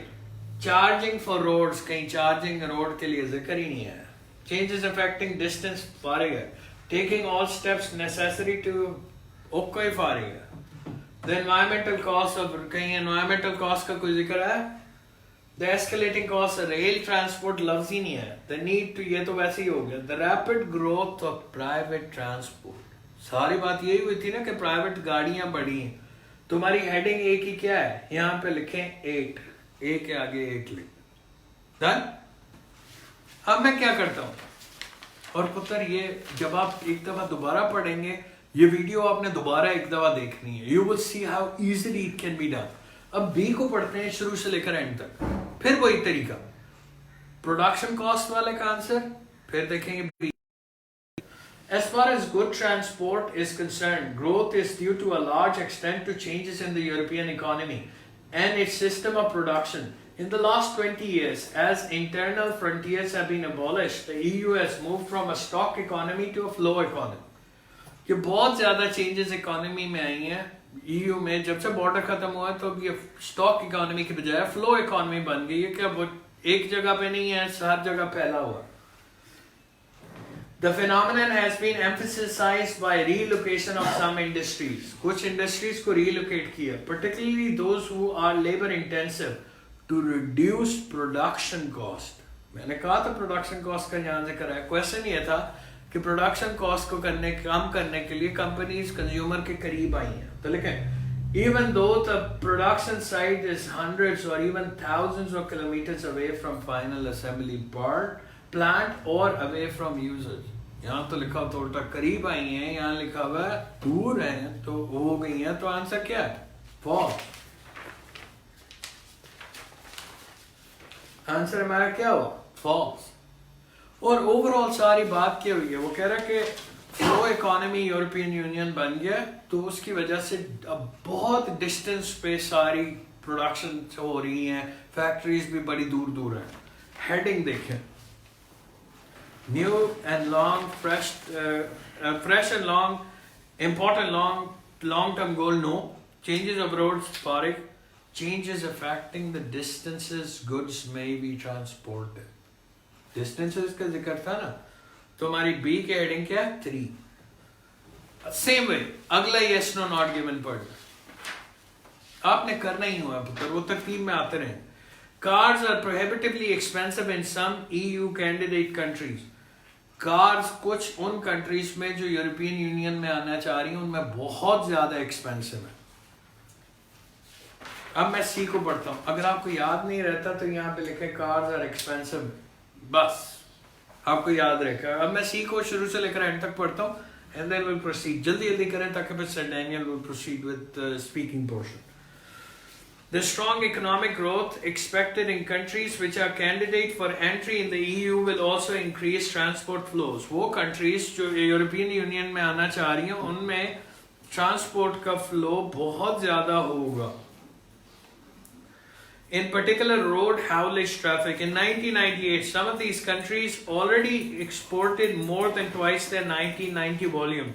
चार्जिंग फॉर रोड्स, कहीं चार्जिंग रोड के लिए जिक्र ही नहीं है। चेंजेस अफेक्टिंग डिस्टेंस फारिग है। Taking all steps necessary to okay फारिग है। The environmental cost of, कहीं environmental cost का कोई जिक्र है? The escalating cost of rail transport लफ्ज ही नहीं है. The need to, ये तो वैसे ही हो गया. The rapid growth of private transport. सारी बात यही हुई थी ना कि प्राइवेट गाड़ियां बढ़ी हैं. तुम्हारी हेडिंग ए की क्या है? यहाँ पे लिखें 8. ए के आगे 8 लिख. Done? अब मैं क्या करता हूँ? और पुत्र ये जब आप एक दफा दोबारा पढ़ेंगे, ये वीडियो आपने दोबारा एक दफा देखनी है. You will see how easily it can be done. अब बी को पढ़ते हैं शुरू से लेकर एंड तक. फिर वही तरीका, प्रोडक्शन कॉस्ट वाले का आंसर, फिर देखेंगे B. As far as good transport is concerned, growth is due to a large extent to changes in the European economy and its system of production. In the last 20 years, as internal frontiers have been abolished, the EU has moved from a stock economy to a flow economy. ये बहुत ज़्यादा changes economy में आई हैं. EU में जब से border खत्म हुआ तो अब ये stock economy की बजाय flow economy बन गई है कि अब एक जगह पे नहीं है, हर जगह फैला हुआ. The phenomenon has been emphasized by relocation of some industries. कुछ industries को relocate किया, particularly those who are labor intensive, to reduce production cost. मैंने कहा था production cost का यहाँ जिक्र है. Question ये था कि production cost को कम करने के लिए companies consumer के करीब आई हैं. तो लिखें, even though the production site is hundreds or even thousands of kilometers away from final assembly plant or away from users. यहाँ तो लिखा तो उल्टा करीब आई हैं, यहाँ लिखा हुआ है दूर हैं, तो हो गई हैं. तो आंसर क्या है? False. आंसर हमारा क्या हुआ? False. और ओवरऑल सारी बात क्या हुई है? वो कह रहा है कि फ्लो इकोनॉमी यूरोपियन यूनियन बन गया, तो उसकी वजह से अब बहुत डिस्टेंस पे सारी प्रोडक्शन हो रही हैं, फैक्ट्रीज भी बड़ी दूर दूर हैं. हेडिंग देखें, new and long, fresh and long, important long-term goal, no. Changes of roads, Farik. Changes affecting the distances goods may be transported. Distances का जिक्र था ना, तो हमारी B के हेडिंग क्या है? 3. Same way, अगला yes no not given पढ़. आपने करना ही हुआ पुत्र, वो तरतीब में आते रहे. Cars are prohibitively expensive in some EU candidate countries. Cars कुछ उन कंट्रीज में जो यूरोपियन यूनियन में आना चाह रही हैं उनमें बहुत ज्यादा एक्सपेंसिव है. अब मैं सी को पढ़ता हूं. अगर आपको याद नहीं रहता तो यहाँ पे लिखे कार्स आर एक्सपेंसिव, बस आपको याद रहेगा. अब मैं सी को शुरू से लेकर एंड तक पढ़ता हूं एंड देन विल प्रोसीड. जल्दी जल्दी करें ताकि फिर sir Daniel will proceed with speaking portion. The strong economic growth expected in countries which are candidate for entry in the EU will also increase transport flows. वो countries जो European union में आना चाह रही हैं उनमें ट्रांसपोर्ट का flow बहुत ज़्यादा होगा. In particular, road haulage traffic. In 1998, some of these countries already exported more than twice their 1990 volume.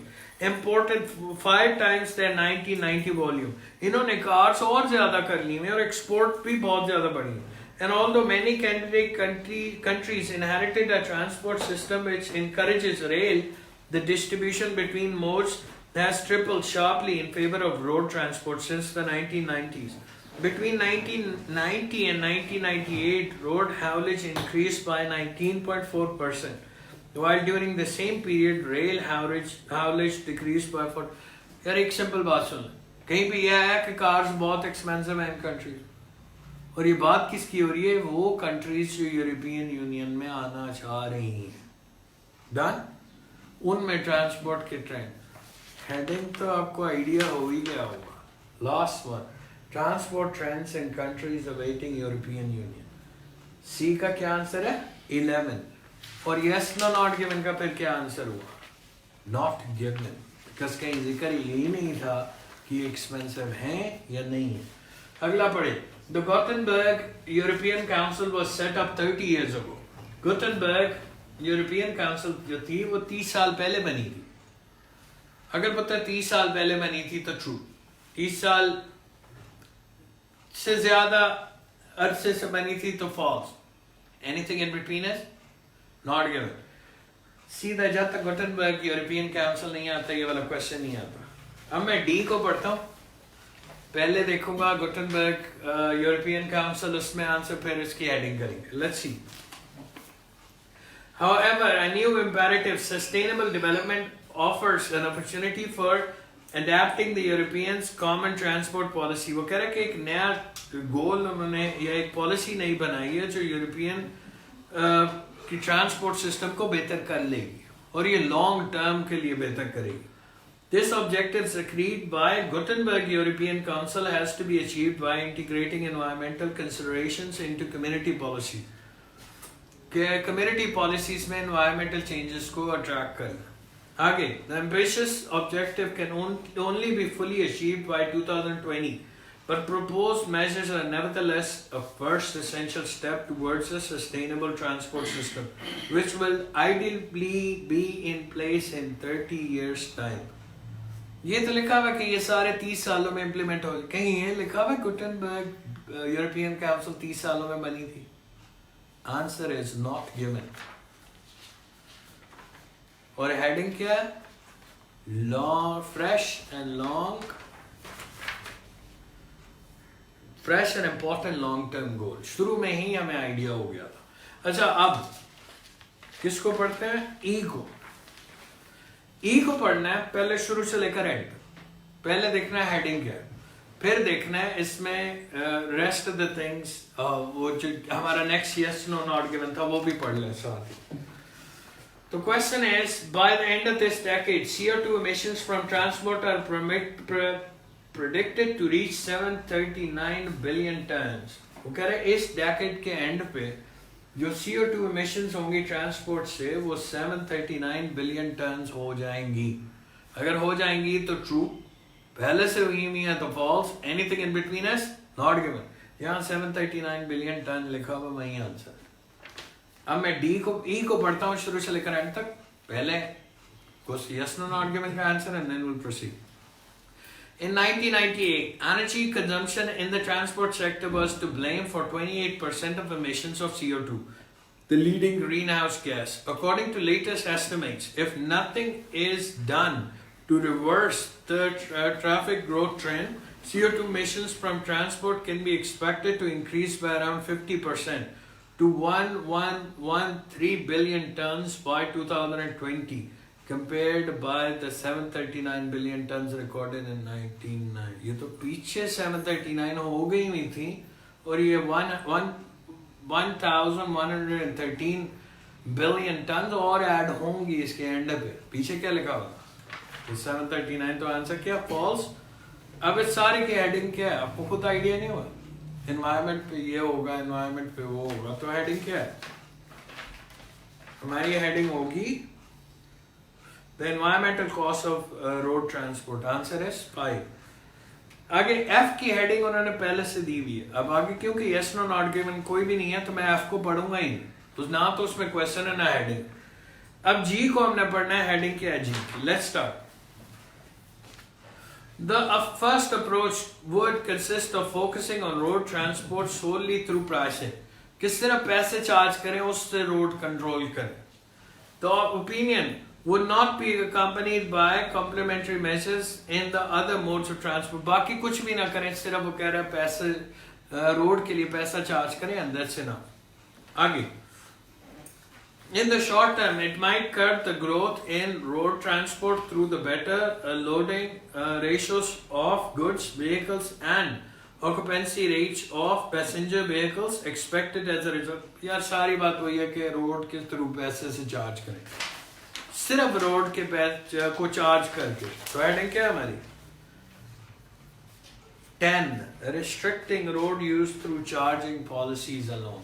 Imported 5 times their 1990 volume. इन्होंने कार्स और ज़्यादा कर ली हैं और एक्सपोर्ट भी बहुत ज़्यादा बढ़ी. And although many candidate countries inherited a transport system which encourages rail, the distribution between modes has tripled sharply in favor of road transport since the 1990s. Between 1990 and 1998, road haulage increased by 19.4%. While during the same period, rail haulage decreased by 4. यार एक simple बात सुन, कहीं पे यह है कि cars बहुत expensive हैं इन कंट्रीज, और ये बात किसकी हो रही है? वो कंट्रीज जो यूरोपियन यूनियन में आना चाह रही हैं. डन. उनमें ट्रांसपोर्ट के ट्रेंड. हेडिंग तो आपको आइडिया हो ही गया होगा. Last one, transport trends in countries awaiting European Union. C का क्या आंसर है? 11. और यस नो नॉट गिवन का फिर क्या आंसर हुआ? नॉट गिवन, बिकॉज कहीं जिक्र यही नहीं था कि एक्सपेंसिव हैं या नहीं है. अगला पढ़े. The Gothenburg European council was set up 30 years ago. Gothenburg European council जो थी वो 30 साल पहले बनी थी. अगर पता 30 साल पहले बनी थी तो ट्रू. 30 साल से ज्यादा अरसे से बनी थी तो false. Anything in between is not given. सीधा जब तक गॉटेनबर्ग यूरोपियन काउंसिल नहीं आता ये वाला क्वेश्चन नहीं आता. अब मैं डी को पढ़ता हूँ. पहले देखूंगा गुटनबर्ग यूरोपियन काउंसिल, उसमें आंसर फिर इसकी हेडिंग करेंगे. Let's see. However, a new imperative, sustainable development, offers an opportunity for adapting the Europeans' common transport policy. वो कह रहा है कि एक नया गोल उन्होंने या एक पॉलिसी नई बनाई है जो यूरोपियन की ट्रांसपोर्ट सिस्टम को बेहतर कर लेगी और ये लॉन्ग टर्म के लिए बेहतर करेगी. This objective agreed by Gothenburg European Council has to be achieved by integrating environmental considerations into community policy. Community policies में environmental changes को attract करना. आगे, the ambitious objective can only be fully achieved by 2020, but proposed measures are nevertheless a first essential step towards a sustainable transport system, which will ideally be in place in 30 years' time. ये तो लिखा हुआ कि ये सारे 30 सालों में implement हो, कहीं ये लिखा हुआ गुटेनबर्ग यूरोपियन काउंसिल 30 सालों में बनी थी? Answer is not given. और हेडिंग क्या है? Long, fresh and important long term goal. शुरू में ही हमें आइडिया हो गया था. अच्छा, अब किसको पढ़ते हैं? ई को पढ़ना है पहले शुरू से लेकर एंड. पहले देखना है हेडिंग क्या है, फिर देखना है इसमें रेस्ट ऑफ द थिंग्स. वो जो हमारा next yes no not given था वो भी पढ़ लें साथ ही. तो question is, by the end of this decade CO2 emissions from transport are predicted to reach 739 billion tons. वो कह रहे हैं इस डेकेड के एंड पे जो CO2 emissions होंगी ट्रांसपोर्ट से वो 739 बिलियन टन्स हो जाएंगी. अगर हो जाएंगी तो ट्रू, पहले से हुई हुई है तो false, anything in between is not given. यहाँ 739 बिलियन टन लिखा हुआ वही आंसर. अब मैं ई को पढ़ता हूँ शुरू से लेकर एंड तक. पहले कुछ यस नो नॉट गिवन का answer and then will proceed. In 1998, energy consumption in the transport sector was to blame for 28% of emissions of CO2, the leading greenhouse gas. According to latest estimates, if nothing is done to reverse the traffic growth trend, CO2 emissions from transport can be expected to increase by around 50% to 113 billion tons by 2020. Compared by the 739 billion tons recorded in 1990. ये तो पीछे 739 हो गई हुई थी और ये 1113 billion ton और ऐड होंगी इसके एंड पे. पीछे क्या लिखा होगा? तो 739 तो आंसर क्या? फॉल्स. अब इस सारे की हेडिंग क्या है आपको खुद आइडिया नहीं हुआ? एनवायरमेंट पे ये होगा, एनवायरमेंट पे वो होगा. तो हेडिंग क्या है हमारी? हेडिंग होगी The environmental cost of road transport. Answer is 5. आगे F की हेडिंग उन्होंने पहले से दी हुई है. अब आगे क्योंकि yes no not given कोई भी नहीं है तो मैं F को पढ़ूंगा ही नहीं. तो ना तो उसमें क्वेश्चन है ना हेडिंग. अब G को हमने पढ़ना है. हेडिंग क्या है G की? Let's start. The first approach would consist of focusing on road transport solely through pricing. किस तरह पैसे चार्ज करें उससे रोड कंट्रोल करें. The opinion would not be accompanied by complementary measures in the other modes of transport. बाकी कुछ भी ना करें, सिर्फ वो कह रहा है पैसे रोड के लिए पैसा चार्ज करें and that's enough. आगे, in the short term, it might curb the growth in road transport through the better loading ratios of goods vehicles and occupancy rates of passenger vehicles expected as a result. यार सारी बात वही है कि road के through पैसे से charge करें, सिर्फ रोड के पैसे को चार्ज करके. तो हेडिंग क्या है हमारी? 10. Restricting road use through charging policies alone.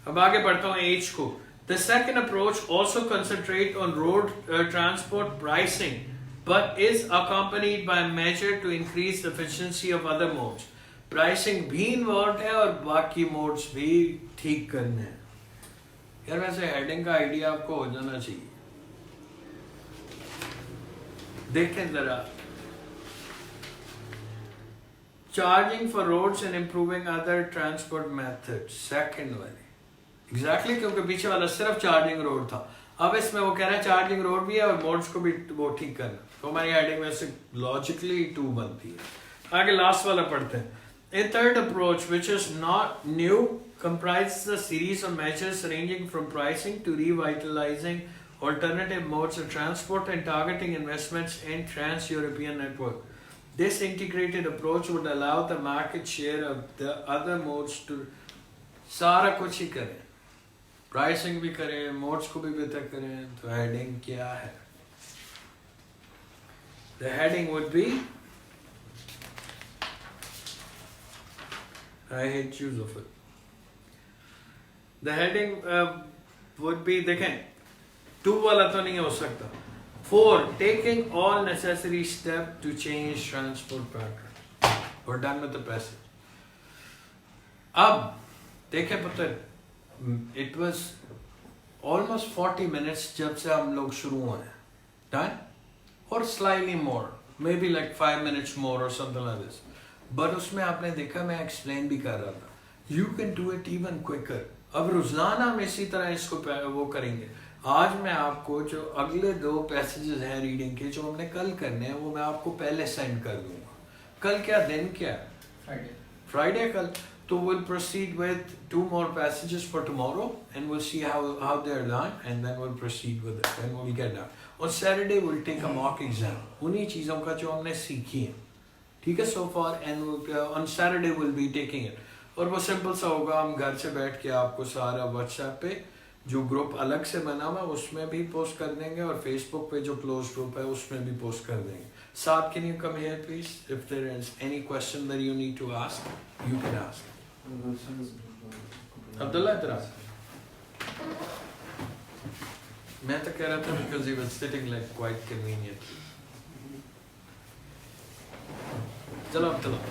अब आगे बढ़ता हूँ H को. The second approach also concentrate on road transport pricing, but is accompanied by a measure to increase the efficiency of other modes. Pricing भी involved है और बाकी modes भी ठीक करने हैं. यार वैसे हेडिंग का आइडिया आपको हो जाना चाहिए. देखें जरा, charging for roads and improving other transport method. Second वाली एग्जैक्टली क्योंकि पीछे वाला सिर्फ चार्जिंग रोड था. अब इसमें वो कह रहा है चार्जिंग रोड भी है और मोड्स को भी वो ठीक करना. तो हमारी हेडिंग में से लॉजिकली 2 बनती है। आगे लास्ट वाला पढ़ते हैं। A third approach, which is not new, comprises a series of measures ranging from pricing to revitalizing alternative modes of transport and targeting investments in trans-European network. This integrated approach would allow the market share of the other modes to सारा कुछ ही करें, pricing भी करें, modes को भी बेहतर करें। तो हेडिंग क्या है? The heading would be, I hate use of it. The heading would be, देखें 2 वाला तो नहीं हो सकता। 4, taking all necessary steps to change transport pattern. We're done with the passage. अब देखें पुत्र, it was almost 40 minutes जब से हम लोग शुरू हुए हैं, done, or slightly more, maybe like 5 minutes more or something like this. But उसमें आपने देखा मैं explain भी कर रहा था, you can do it even quicker. अब रोजाना हम इसी तरह इसको वो करेंगे। आज मैं आपको जो अगले 2 पैसेजेस हैं रीडिंग के जो हमने कल करने हैं वो मैं आपको पहले सेंड कर दूंगा। कल क्या दिन क्या है? फ्राइडे कल। So we'll proceed with 2 more passages for tomorrow and we'll see how they're done and then we'll proceed with it and we'll get done. On Saturday we'll take a mock exam. उन्हीं चीज़ों का जो हमने सीखी है, ठीक है so far, and on Saturday we'll be taking it. और वो सिंपल सा होगा, हम घर से बैठ के आपको सारा WhatsApp पे जो ग्रुप अलग से बना हुआ उसमें भी पोस्ट कर देंगे और Facebook पे जो क्लोज ग्रुप है उसमें भी पोस्ट कर देंगे। साथ can you come here please? If there is any question that you need to ask, you can ask. Abdullah इधर आ। मैं तो कह रहा था because he was sitting like quite convenient. चलो Abdullah.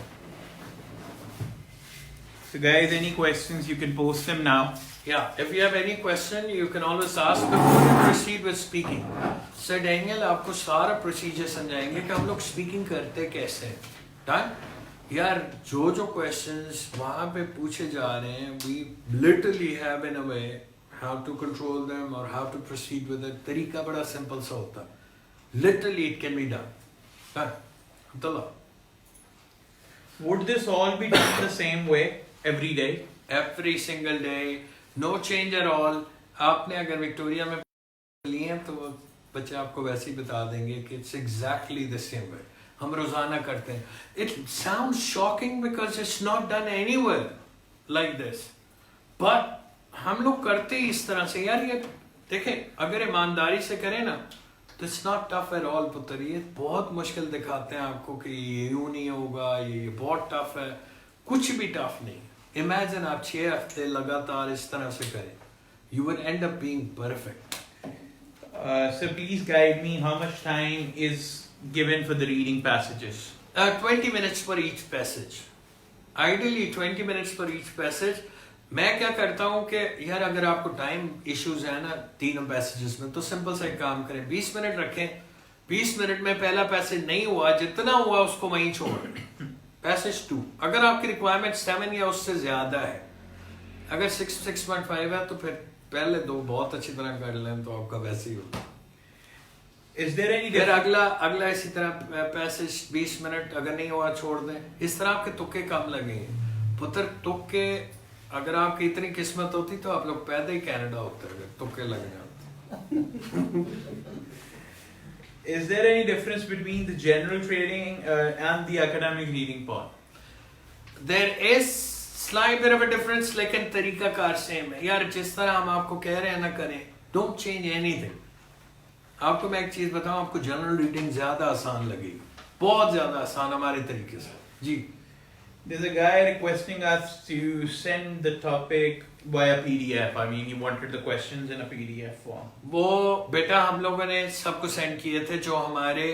So guys, any questions you can post them now. Yeah, if you have any question you can always ask before you proceed with speaking. Sir Daniel आपको सारा procedure समझाएंगे कि हम लोग speaking करते कैसे हैं। Done? यार जो क्वेश्चंस वहाँ पे पूछे जा रहे हैं, we literally have in a way how to control them or how to proceed with it. तरीका बड़ा simple सा होता है। Literally it can be done. Done. Abdullah. Would this all be done the same way every day? Every single day, no change at all. आपने अगर Victoria में लिए हैं तो बच्चे आपको वैसे ही बता देंगे कि it's exactly the same way. हम रोजाना करते हैं। It sounds shocking because it's not done anywhere like this. But हम लोग करते ही इस तरह से। यार ये देखें, अगर ईमानदारी से करें ना तो it's not tough at all पुत्र। ये बहुत मुश्किल दिखाते हैं आपको कि ये यूं नहीं होगा, ये बहुत टफ है। कुछ भी टफ नहीं। Imagine आप 6 हफ्ते लगातार इस तरह से करें, you will end up being perfect. So please guide me. How much time is given for the reading passages? 20 minutes for each passage. Ideally 20 minutes for each passage. मैं क्या करता हूँ कि यार अगर आपको टाइम इश्यूज है ना तीनों पैसेजेस में तो सिंपल सा एक काम करें, 20 मिनट रखें। 20 मिनट में पहला पैसेज नहीं हुआ, जितना हुआ उसको वहीं छोड़। पैसेज 2 अगर आपकी रिक्वायरमेंट 7 या उससे ज्यादा है, अगर 6.5 है तो फिर पहले 2 बहुत अच्छी तरह कर लें तो आपका वैसे ही होगा। Is there any फिर अगला इसी तरह पैसेज 20 मिनट, अगर नहीं हुआ छोड़ दें। इस तरह आपके तुक्के कम लगेंगे पुत्र। तुक्के अगर आपकी इतनी किस्मत होती तो आप लोग पैदा ही कनाडा होते अगर तुक्के लग जाते। Is there any difference between the general trading and the academic reading part? There is slight bit of a difference, लेकिन तरीका कार सेम है। यार जिस तरह हम आपको कह रहे हैं ना करें, don't change anything. आपको मैं एक चीज बताऊं, आपको जनरल रीडिंग ज्यादा आसान लगेगी, बहुत ज्यादा आसान हमारे तरीके से। जी। There's a guy requesting us to send the topic via PDF. I mean, he wanted the questions in a PDF form. वो बेटा हम लोगों ने सबको सेंड किए थे जो हमारे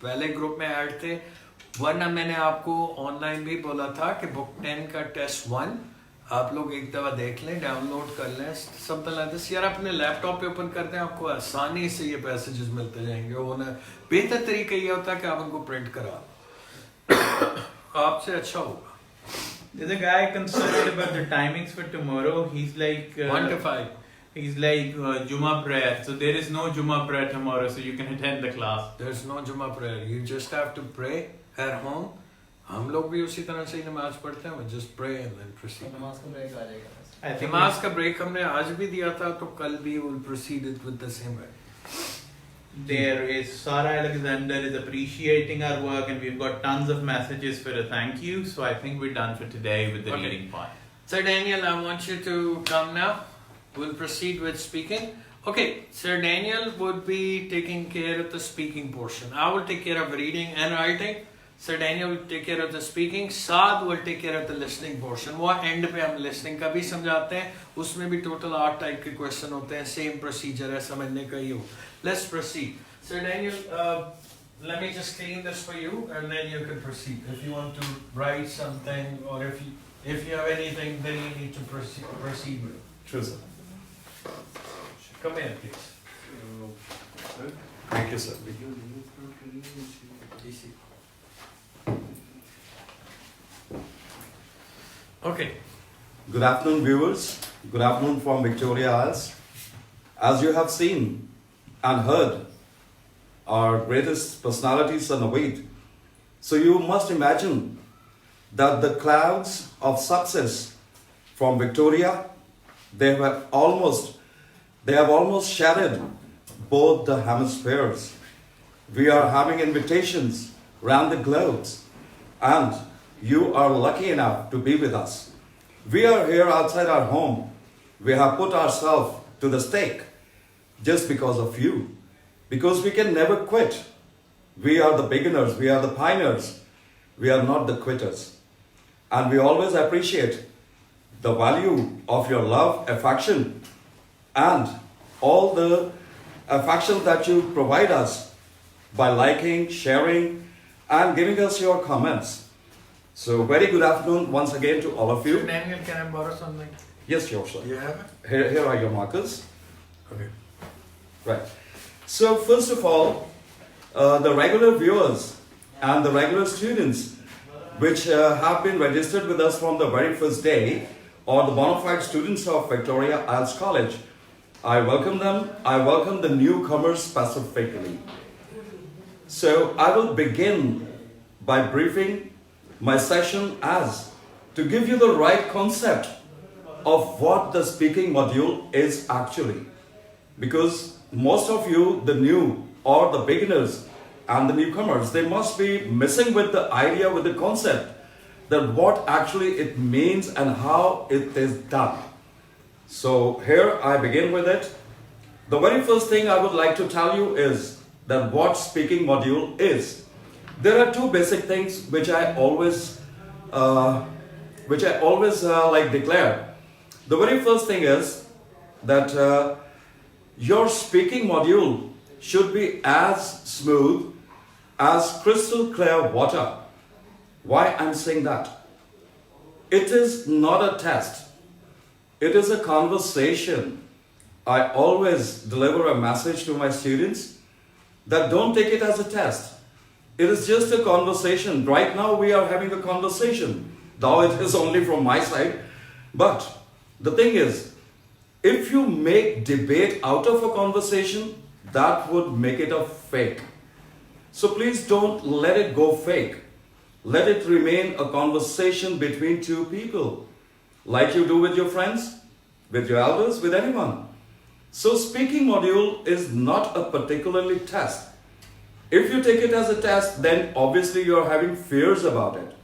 पहले ग्रुप में ऐड थे, वरना मैंने आपको ऑनलाइन भी बोला था कि बुक 10 का टेस्ट 1 आप लोग एक दफा देख लें, डाउनलोड कर लें, समथिंग लाइक दिस। यार अपने लैपटॉप पे ओपन करते हैं, आपको आसानी से ये पैसेजेस मिलते जाएंगे। वो ना बेहतर तरीका ये होता है कि आप उनको प्रिंट करा आपसे अच्छा होगा। There's a guy concerned about the timings for tomorrow. He's like 1 to 5. He's like Juma prayer. So there is no Juma prayer tomorrow, so you can attend the class. There's no Juma prayer. You just have to pray at home. हम लोग भी उसी तरह से ही नमाज पढ़ते हैं. We just pray and then proceed. नमाज का ब्रेक आ जाएगा. I think नमाज का ब्रेक हमने आज भी दिया था, तो कल भी will proceed it with the same way. there is Sarah Alexander is appreciating our work, and we've got tons of messages for a thank you. So I think we're done for today with the Okay. reading part. Sir Daniel, I want you to come now. We'll proceed with speaking. Okay, Sir Daniel would be taking care of the speaking portion. I will take care of reading and writing. Sir Daniel will take care of the speaking. Saad will take care of the listening portion. वो end पे हम listening का भी समझाते हैं. उसमें भी total 8 type के question होते हैं. Same procedure है, समझने का ही हो. Let's proceed. Sir Daniel, let me just clean this for you, and then you can proceed. If you want to write something, or if you have anything, then you need to proceed with. Sure, sir. Come here, please. Thank you, sir. Okay. Good afternoon, viewers. Good afternoon from Victoria IELTS. As you have seen and heard, our greatest personalities are Naveed. So you must imagine that the clouds of success from Victoria, they have almost shattered both the hemispheres. We are having invitations around the globes, and you are lucky enough to be with us. We are here outside our home. We have put ourselves to the stake just because of you. Because we can never quit. We are the beginners, we are the pioneers. We are not the quitters. And we always appreciate the value of your love, affection, and all the affection that you provide us by liking, sharing, and giving us your comments. So very good afternoon once again to all of you. Sir Daniel, can I borrow something? Yes, sure, sir. You have it? Here are your markers. Okay. Right. So first of all, the regular viewers and the regular students which have been registered with us from the very first day, or the bona fide students of Victoria IELTS College, I welcome them. I welcome the newcomers specifically. So I will begin by briefing my session as to give you the right concept of what the speaking module is actually. Because most of you, the new or the beginners and the newcomers, they must be missing with the idea, with the concept that what actually it means and how it is done. So here I begin with it. The very first thing I would like to tell you is that what speaking module is. There are two basic things which I always declare. The very first thing is that your speaking module should be as smooth as crystal clear water. Why I'm saying that? It is not a test. It is a conversation. I always deliver a message to my students that don't take it as a test. It is just a conversation. Right now we are having a conversation, though it is only from my side. But the thing is, if you make debate out of a conversation, that would make it a fake. So please don't let it go fake. Let it remain a conversation between two people, like you do with your friends, with your elders, with anyone. So speaking module is not a particularly test. If you take it as a test, then obviously you're having fears about it.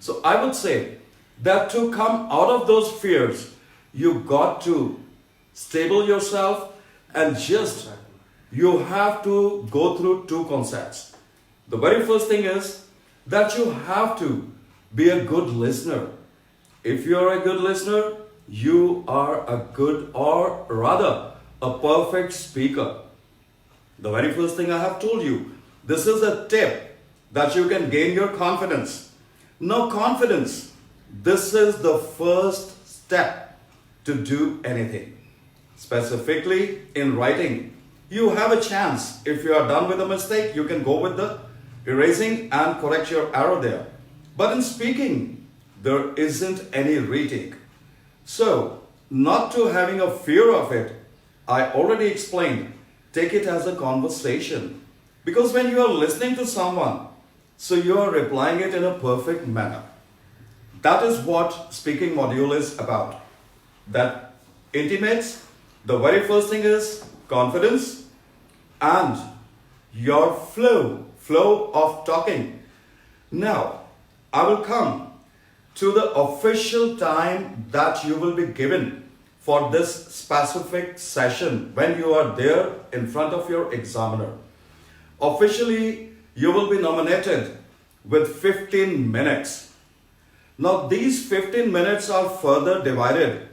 So I would say that to come out of those fears, you got to stable yourself, and just you have to go through two concepts. The very first thing is that you have to be a good listener. If you're a good listener, you are a good, or rather a perfect speaker. The very first thing I have told you, this is a tip that you can gain your confidence. Now confidence, this is the first step to do anything. Specifically in writing, you have a chance. If you are done with a mistake, you can go with the erasing and correct your error there. But in speaking, there isn't any retake. So, not to having a fear of it, I already explained, take it as a conversation. Because when you are listening to someone, so you are replying it in a perfect manner. That is what speaking module is about. That intimates, the very first thing is confidence and your flow of talking. Now, I will come to the official time that you will be given for this specific session when you are there in front of your examiner. Officially, you will be nominated with 15 minutes. Now, these 15 minutes are further divided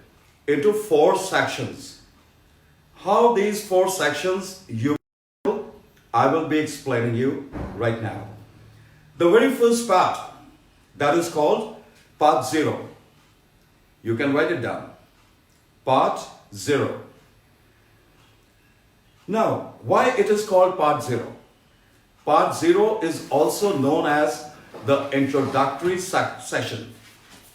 into 4 sections. How these 4 sections I will be explaining you right now. The very first part, that is called part 0. You can write it down. Part 0. Now, why it is called part 0? Part 0 is also known as the introductory session.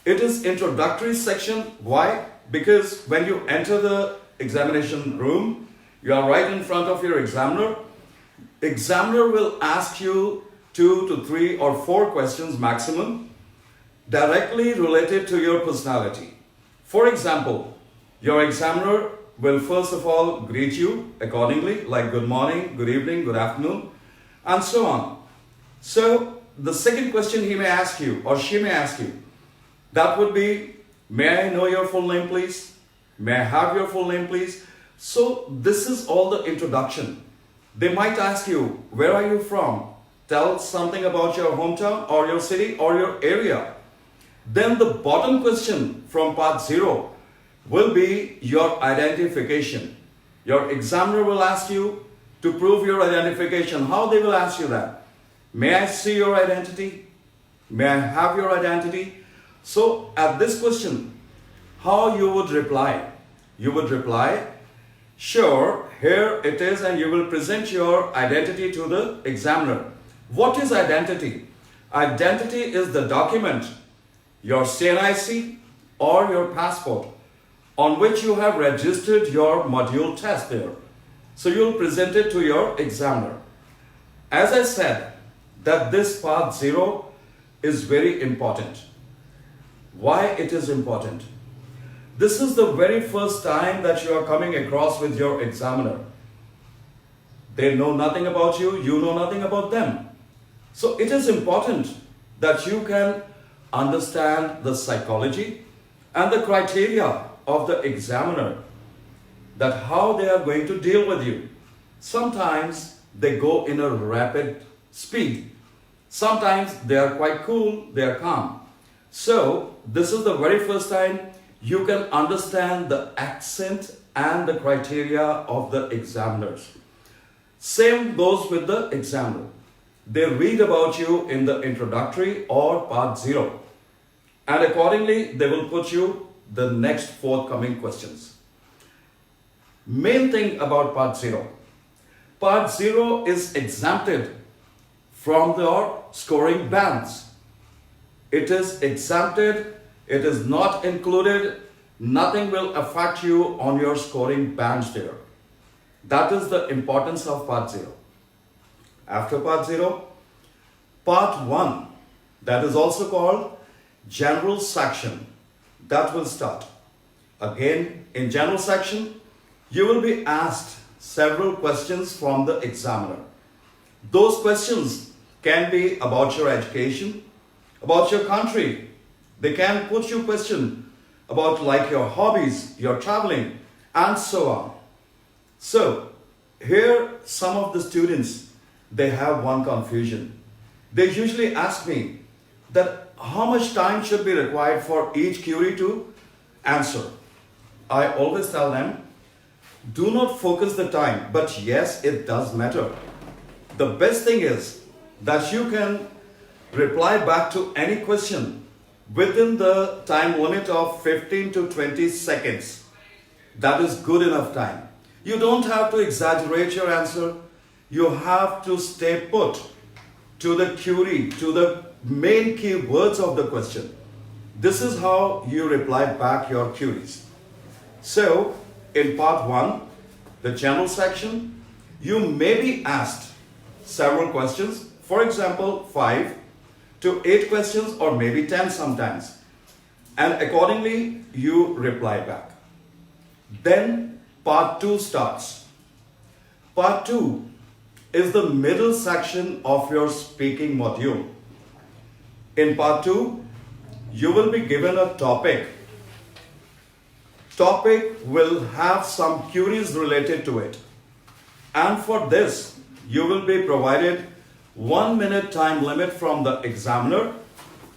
It is introductory section. Why? Because when you enter the examination room, you are right in front of your examiner. Examiner will ask you 2 to 3 or 4 questions maximum directly related to your personality. For example, your examiner will first of all greet you accordingly, like good morning, good evening, good afternoon, and so on. So the second question he may ask you or she may ask you, that would be, may I know your full name please? May I have your full name please? So this is all the introduction. They might ask you, where are you from? Tell something about your hometown or your city or your area. Then the bottom question from part 0 will be your identification. Your examiner will ask you to prove your identification. How they will ask you that? May I see your identity? May I have your identity? So at this question, how you would reply? You would reply, sure, here it is, and you will present your identity to the examiner. What is identity? Identity is the document, your CNIC or your passport, on which you have registered your module test there. So you will present it to your examiner. As I said, that this part 0 is very important. Why it is important? This is the very first time that you are coming across with your examiner. They know nothing about you, you know nothing about them. So it is important that you can understand the psychology and the criteria of the examiner, that how they are going to deal with you. Sometimes they go in a rapid speed. Sometimes they are quite cool, they are calm. So this is the very first time you can understand the accent and the criteria of the examiners. Same goes with the examiner. They read about you in the introductory or part 0. And accordingly, they will put you the next forthcoming questions. Main thing about part 0. Part 0 is exempted from your scoring bands. It is exempted, it is not included, nothing will affect you on your scoring bands there. That is the importance of part 0. After part 0, part 1, that is also called general section, that will start. Again, in general section, you will be asked several questions from the examiner. Those questions can be about your education, about your country. They can put you question about like your hobbies, your traveling, and so on. So here some of the students, they have one confusion. They usually ask me that how much time should be required for each query to answer. I always tell them, do not focus the time, but yes, it does matter. The best thing is that you can reply back to any question within the time limit of 15 to 20 seconds. That is good enough time. You don't have to exaggerate your answer. You have to stay put to the query, to the main key words of the question. This is how you reply back your queries. So, in part 1, the general section, you may be asked several questions. For example, 5 to 8 questions or maybe 10 sometimes. And accordingly, you reply back. Then part 2 starts. Part 2 is the middle section of your speaking module. In part 2, you will be given a topic. Topic will have some queries related to it. And for this, you will be provided 1 minute time limit from the examiner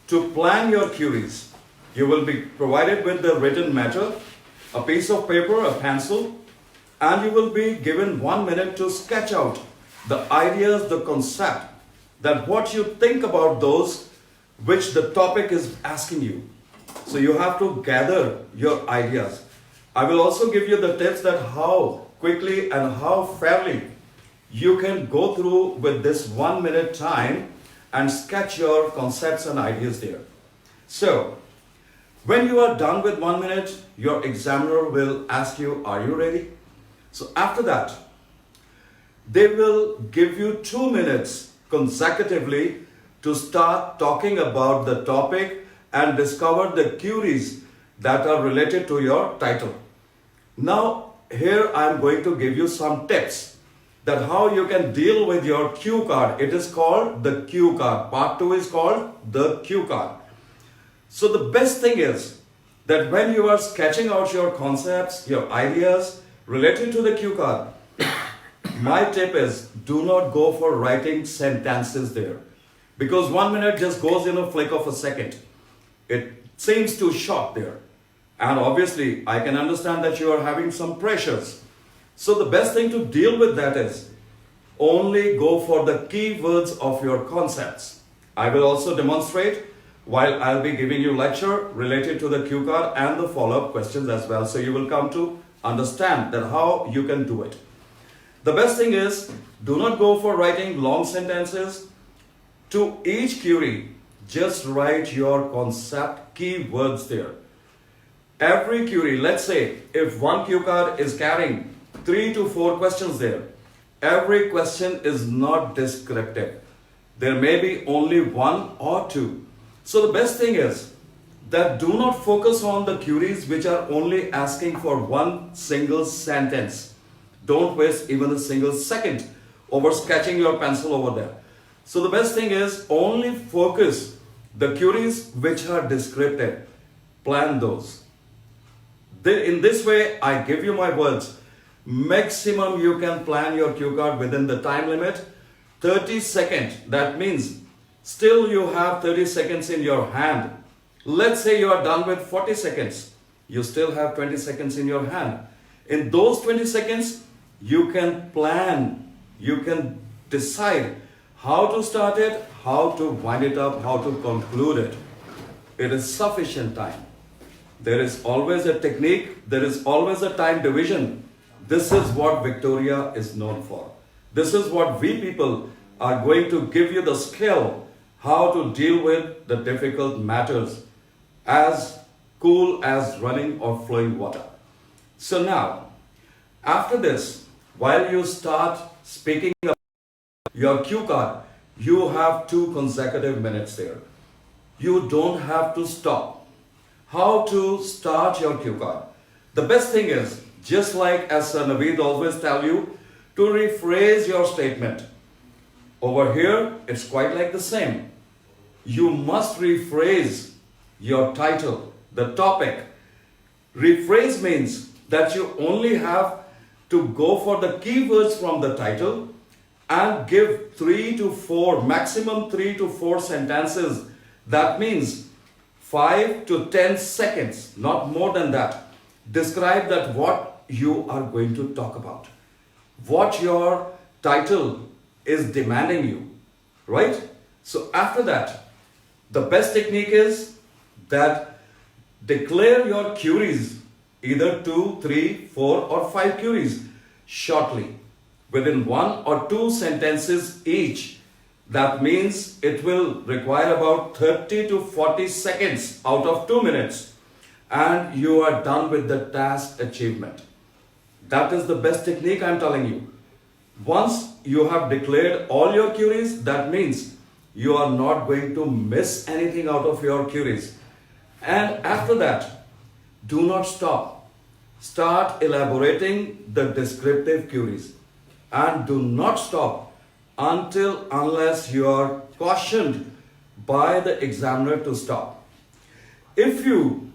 to plan your queries. You will be provided with the written matter, a piece of paper, a pencil, and you will be given 1 minute to sketch out the ideas, the concept, that what you think about those which the topic is asking you. So you have to gather your ideas. I will also give you the tips that how quickly and how fairly you can go through with this 1 minute time and sketch your concepts and ideas there. So, when you are done with 1 minute, your examiner will ask you, are you ready? So after that, they will give you 2 minutes consecutively to start talking about the topic and discover the queries that are related to your title. Now, here I am going to give you some tips that how you can deal with your cue card. It is called the cue card. Part 2 is called the cue card. So the best thing is that when you are sketching out your concepts, your ideas related to the cue card, my tip is do not go for writing sentences there. Because 1 minute just goes in a flick of a second. It seems too short there. And obviously, I can understand that you are having some pressures. So the best thing to deal with that is only go for the keywords of your concepts. I will also demonstrate while I'll be giving you lecture related to the cue card and the follow-up questions as well. So you will come to understand that how you can do it. The best thing is do not go for writing long sentences. To each query, just write your concept keywords there. Every query, let's say if one cue card is carrying 3 to 4 questions there, every question is not descriptive. There may be only 1 or 2. So the best thing is that do not focus on the queries which are only asking for one single sentence. Don't waste even a single second over sketching your pencil over there. So the best thing is only focus the queries which are descriptive. Plan those. In this way, I give you my words. Maximum you can plan your cue card within the time limit. 30 seconds. That means still you have 30 seconds in your hand. Let's say you are done with 40 seconds. You still have 20 seconds in your hand. In those 20 seconds, you can plan. You can decide how to start it, how to wind it up, how to conclude it. It is sufficient time. There is always a technique. There is always a time division. This is what Victoria is known for. This is what we people are going to give you the skill how to deal with the difficult matters as cool as running or flowing water. So now, after this, while you start speaking about your cue card, you have 2 consecutive minutes there. You don't have to stop. How to start your cue card? The best thing is, just like as Naveed always tell you, to rephrase your statement. Over here, it's quite like the same. You must rephrase your title, the topic. Rephrase means that you only have to go for the keywords from the title and give 3 to 4, maximum 3 to 4 sentences. That means 5 to 10 seconds, not more than that. Describe that what you are going to talk about. What your title is demanding you, right? So after that, the best technique is that declare your queries, either 2, 3, 4 or 5 queries shortly, within 1 or 2 sentences each. That means it will require about 30 to 40 seconds out of 2 minutes and you are done with the task achievement. That is the best technique I'm telling you. Once you have declared all your queries, that means you are not going to miss anything out of your queries. And after that, do not stop. Start elaborating the descriptive queries. And do not stop unless you are cautioned by the examiner to stop. If you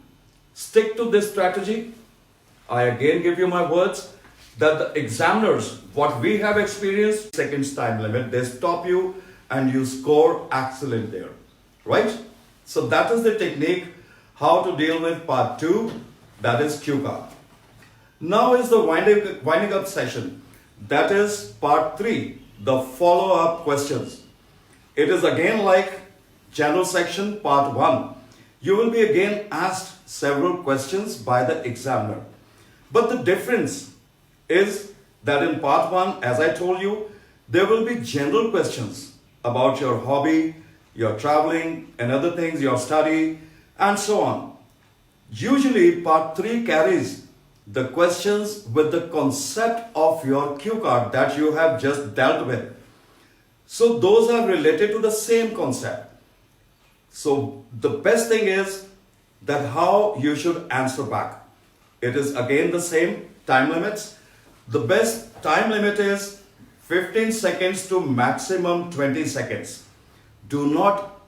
stick to this strategy, I again give you my words that the examiners, what we have experienced, seconds time limit, they stop you and you score excellent there, right? So that is the technique how to deal with part 2, that is cue card. Now is the winding up session, that is part 3, the follow-up questions. It is again like general section part 1. You will be again asked several questions by the examiner. But the difference is that in part 1, as I told you, there will be general questions about your hobby, your traveling and other things, your study and so on. Usually part 3 carries the questions with the concept of your cue card that you have just dealt with. So those are related to the same concept. So the best thing is that how you should answer back. It is again the same time limits. The best time limit is 15 seconds to maximum 20 seconds. Do not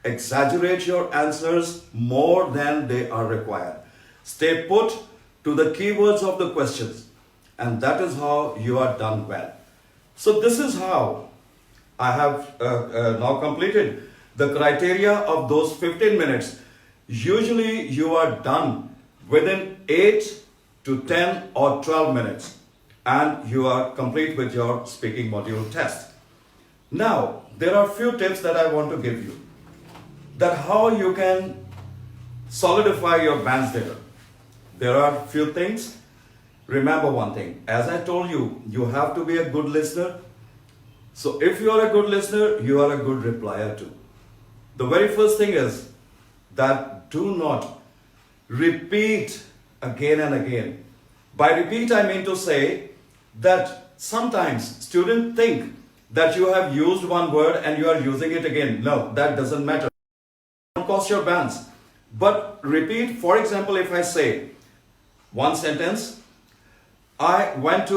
exaggerate your answers more than they are required. Stay put to the keywords of the questions, and that is how you are done well. So this is how I have now completed the criteria of those 15 minutes. Usually you are done within 8 to 10 or 12 minutes and you are complete with your speaking module test. Now, there are few tips that I want to give you, that how you can solidify your bands there. There are few things. Remember one thing, as I told you, you have to be a good listener. So if you are a good listener, you are a good replier too. The very first thing is that do not repeat again and again. By repeat, I mean to say that sometimes students think that you have used one word and you are using it again. No, that doesn't matter. Don't cost your bands. But repeat, for example, if I say one sentence, I went.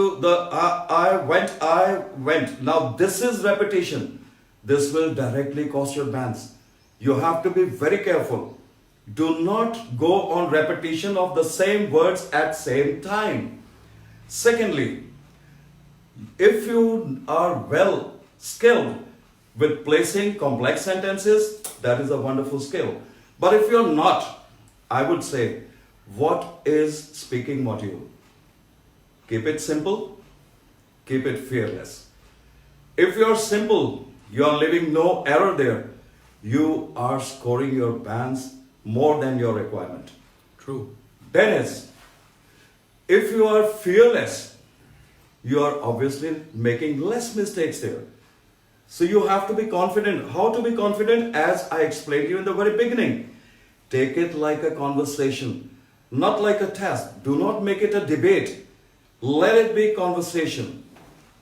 Now this is repetition. This will directly cost your bands. You have to be very careful. Do not go on repetition of the same words at same time. Secondly, if you are well skilled with placing complex sentences, that is a wonderful skill. But if you're not, I would say, what is speaking module? Keep it simple, keep it fearless. If you're simple, you're leaving no error there, you are scoring your bands more than your requirement. True. Then is, if you are fearless, you are obviously making less mistakes there. So you have to be confident. How to be confident? As I explained to you in the very beginning. Take it like a conversation, not like a test. Do not make it a debate. Let it be conversation.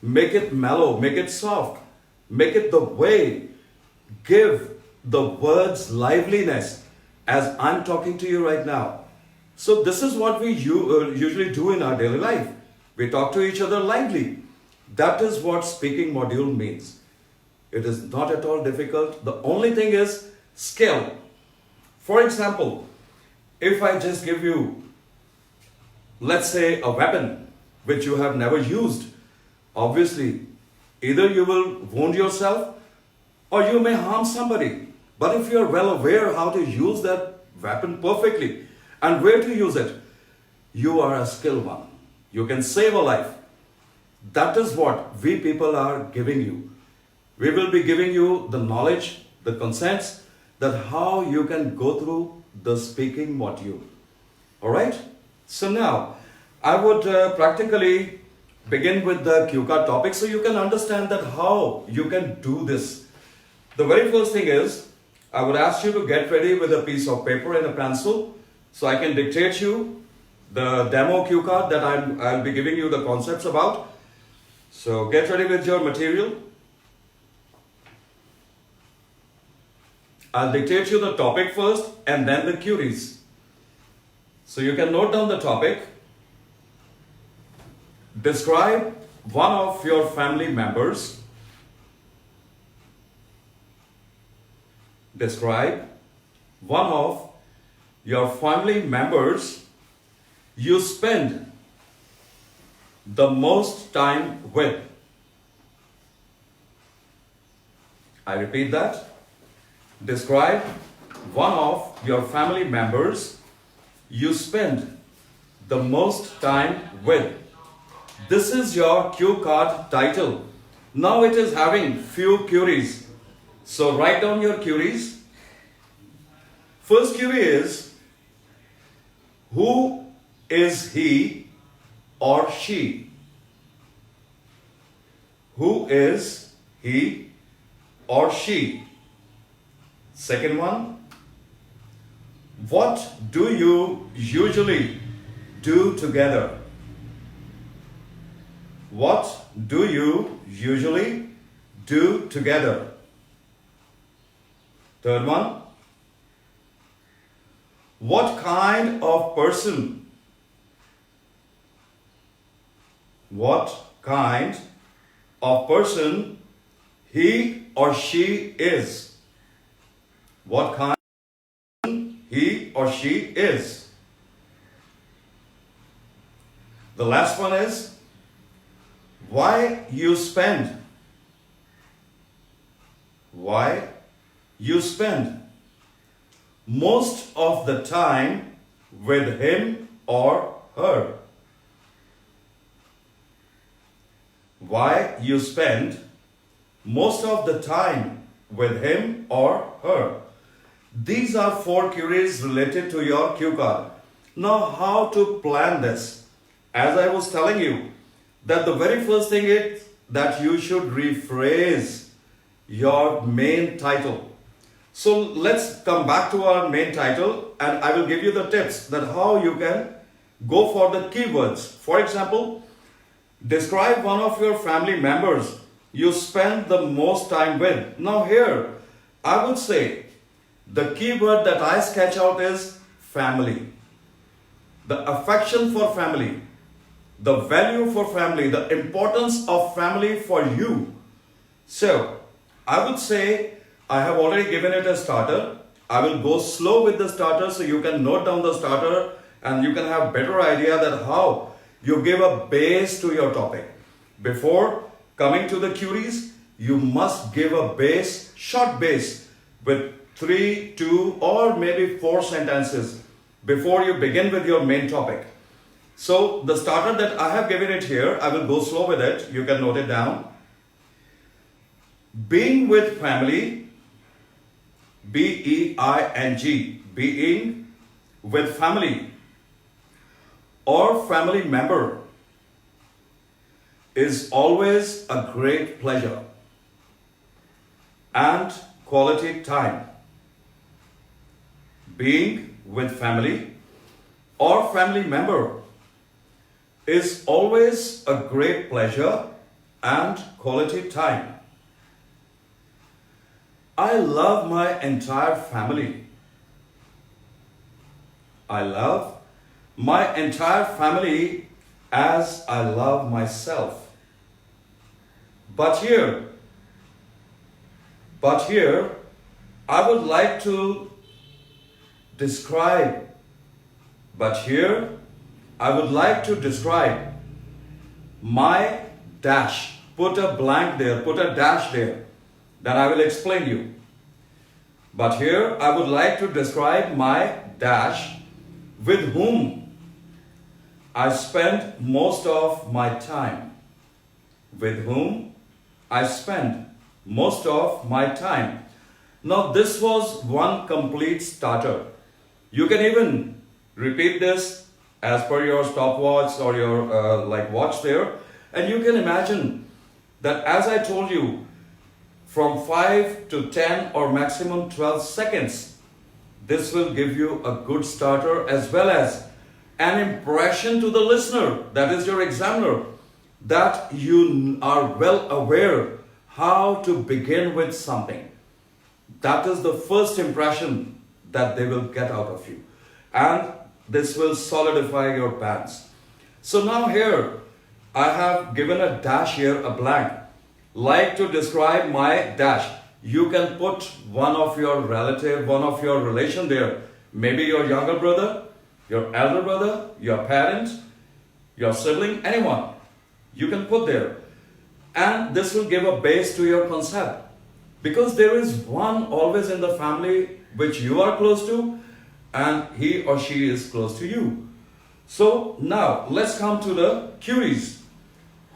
Make it mellow, make it soft, make it the way. Give the words liveliness as I'm talking to you right now. So this is what we usually do in our daily life. We talk to each other lively. That is what speaking module means. It is not at all difficult. The only thing is skill. For example, if I just give you, let's say, a weapon which you have never used, obviously, either you will wound yourself or you may harm somebody. But if you are well aware how to use that weapon perfectly and where to use it, you are a skilled one. You can save a life. That is what we people are giving you. We will be giving you the knowledge, the consents, that how you can go through the speaking module. Alright? So now, I would practically begin with the cue card topic so you can understand that how you can do this. The very first thing is, I would ask you to get ready with a piece of paper and a pencil so I can dictate you the demo cue card that I'll be giving you the concepts about. So get ready with your material. I'll dictate you the topic first and then the queries. So you can note down the topic. Describe one of your family members. Describe one of your family members you spend the most time with. I repeat that. Describe one of your family members you spend the most time with. This is your cue card title. Now it is having few queries. So write down your queries. First query is, who is he or she? Who is he or she? Second one, what do you usually do together? What do you usually do together? Third one, what kind of person? What kind of person he or she is? What kind he or she is? The last one is, why you spend most of the time with him or her. Why you spend most of the time with him or her. These are 4 queries related to your cue card. Now how to plan this? As I was telling you, that the very first thing is that you should rephrase your main title. So let's come back to our main title and I will give you the tips that how you can go for the keywords. For example, describe one of your family members you spend the most time with. Now here, I would say the keyword that I sketch out is family. The affection for family, the value for family, the importance of family for you. So, I would say I have already given it a starter. I will go slow with the starter so you can note down the starter and you can have better idea that how you give a base to your topic. Before coming to the queries, you must give a base, short base with 3, 2 or maybe 4 sentences before you begin with your main topic. So the starter that I have given it here, I will go slow with it. You can note it down. Being with family, B-E-I-N-G, being with family or family member is always a great pleasure and quality time. Being with family or family member is always a great pleasure and quality time. I love my entire family. I love my entire family as I love myself. But here, I would like to describe, my dash. Put a blank there, put a dash there. Then I will explain you. But here I would like to describe my dash with whom I spend most of my time. With whom I spend most of my time. Now this was one complete starter. You can even repeat this as per your stopwatch or your watch there, and you can imagine that as I told you, from 5 to 10 or maximum 12 seconds, this will give you a good starter as well as an impression to the listener, that is your examiner, that you are well aware how to begin with something. That is the first impression that they will get out of you. And this will solidify your bands. So now here, I have given a dash here, a blank. Like to describe my dash. You can put one of your relative, one of your relation there. Maybe your younger brother, your elder brother, your parent, your sibling, anyone. You can put there. And this will give a base to your concept. Because there is one always in the family which you are close to, and he or she is close to you. So now let's come to the queries.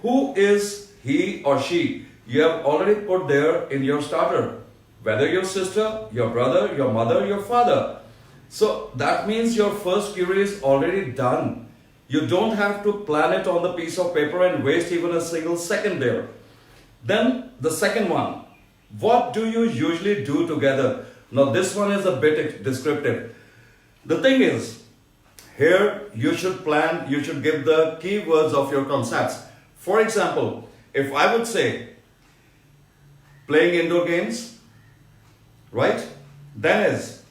Who is he or she? You have already put there in your starter. Whether your sister, your brother, your mother, your father. So that means your first query is already done. You don't have to plan it on the piece of paper and waste even a single second there. Then the second one. What do you usually do together? Now this one is a bit descriptive. The thing is, here you should plan, you should give the keywords of your concepts. For example, if I would say, playing indoor games, right? Then is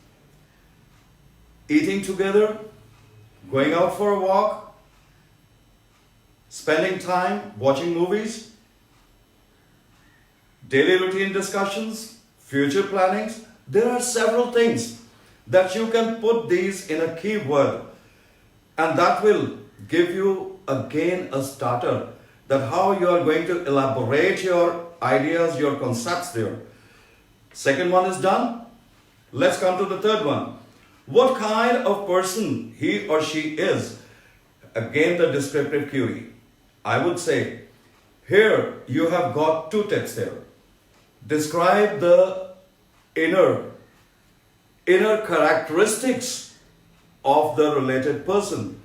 eating together, going out for a walk, spending time watching movies, daily routine discussions, future plannings. There are several things that you can put these in a keyword, and that will give you again a starter that how you are going to elaborate your ideas, your concepts there. Second one is done. Let's come to the third one. What kind of person he or she is? Again, the descriptive query. I would say, here you have got two tips there. Describe the inner characteristics of the related person.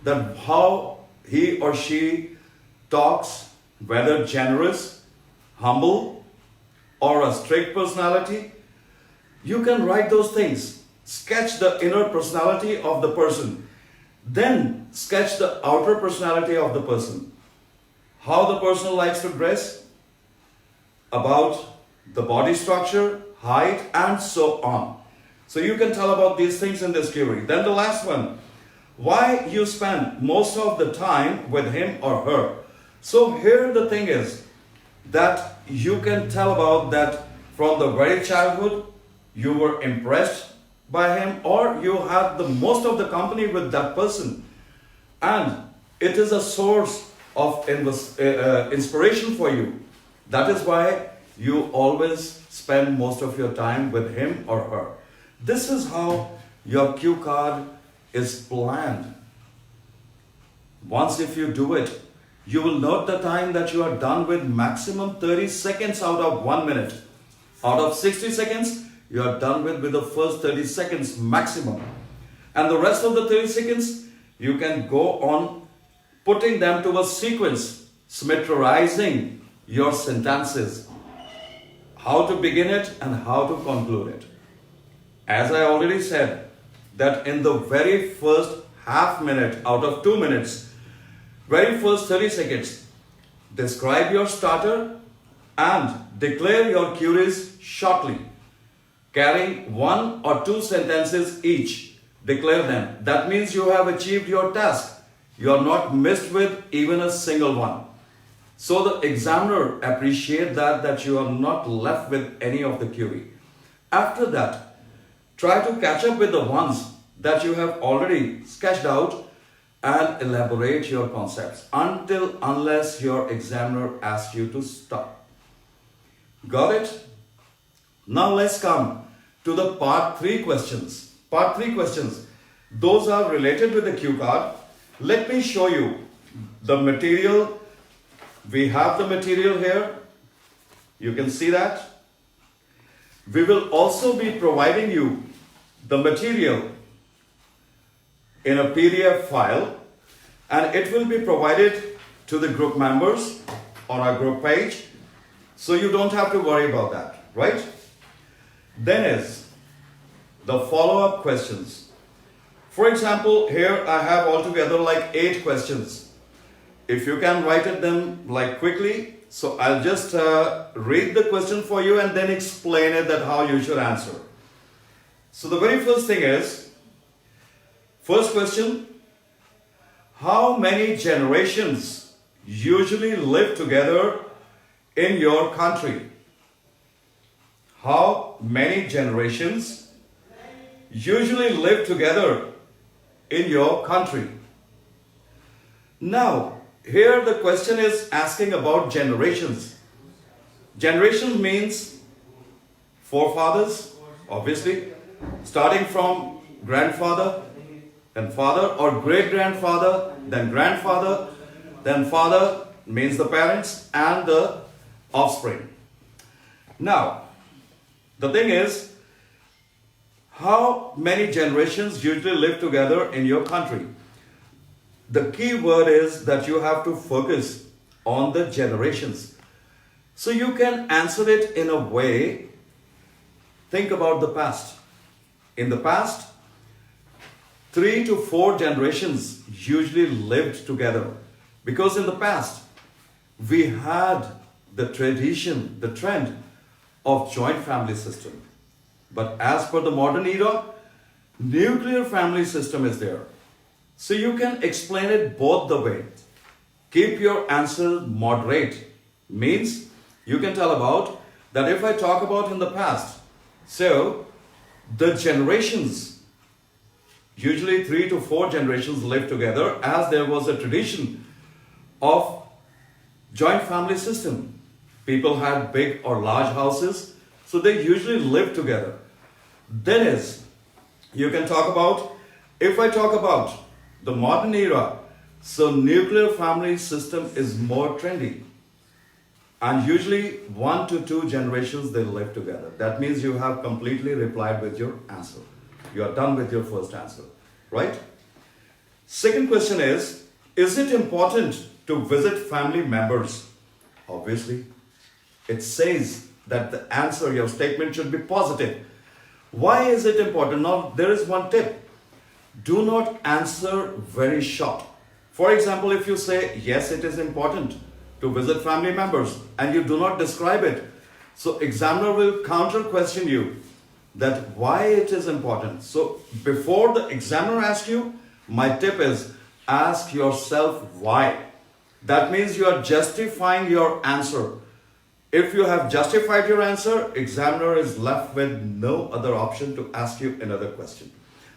That how he or she talks, whether generous, humble, or a strict personality. You can write those things. Sketch the inner personality of the person. Then sketch the outer personality of the person. How the person likes to dress, about the body structure, height, and so on. So you can tell about these things in this query. Then the last one. Why you spend most of the time with him or her. So here the thing is that you can tell about that from the very childhood you were impressed by him, or you had the most of the company with that person, and it is a source of inspiration for you. That is why you always spend most of your time with him or her. This is how your cue card is planned. Once if you do it, you will note the time that you are done with maximum 30 seconds out of 1 minute. Out of 60 seconds, you are done with the first 30 seconds maximum. And the rest of the 30 seconds, you can go on putting them to a sequence, symmetrizing your sentences. How to begin it and how to conclude it. As I already said, that in the very first half minute out of 2 minutes, very first 30 seconds, describe your starter and declare your queries shortly, carrying 1 or 2 sentences each. Declare them. That means you have achieved your task. You are not missed with even a single one. So the examiner appreciates that you are not left with any of the query. After that, try to catch up with the ones that you have already sketched out and elaborate your concepts unless your examiner asks you to stop. Got it? Now let's come to the part 3 questions. Part 3 questions. Those are related with the cue card. Let me show you the material. We have the material here. You can see that. We will also be providing you the material in a PDF file, and it will be provided to the group members on our group page, so you don't have to worry about that, right? Then is the follow-up questions. For example, here I have altogether like 8 questions. If you can write it them like quickly, so I'll just read the question for you and then explain it that how you should answer. So the very first thing is, first question, how many generations usually live together in your country? How many generations usually live together in your country? Now, here the question is asking about generations. Generation means forefathers, obviously, starting from grandfather, then father, or great-grandfather, then grandfather, then father means the parents and the offspring. Now, the thing is, how many generations usually live together in your country? The key word is that you have to focus on the generations. So you can answer it in a way, think about the past. In the past, 3 to 4 generations usually lived together. Because in the past, we had the tradition, the trend of joint family system. But as per the modern era, nuclear family system is there. So you can explain it both the way. Keep your answer moderate. Means you can tell about that if I talk about in the past, so the generations, usually 3 to 4 generations live together as there was a tradition of joint family system. People had big or large houses, so they usually live together. Then is, you can talk about, if I talk about the modern era, so nuclear family system is more trendy. And usually 1 to 2 generations they live together. That means you have completely replied with your answer. You are done with your first answer, right? Second question is it important to visit family members? Obviously, it says that the answer, your statement should be positive. Why is it important? Now, there is one tip. Do not answer very short. For example, if you say, yes, it is important to visit family members, and you do not describe it, so examiner will counter question you that why it is important. So before the examiner asks you, my tip is ask yourself why. That means you are justifying your answer. If you have justified your answer, examiner is left with no other option to ask you another question.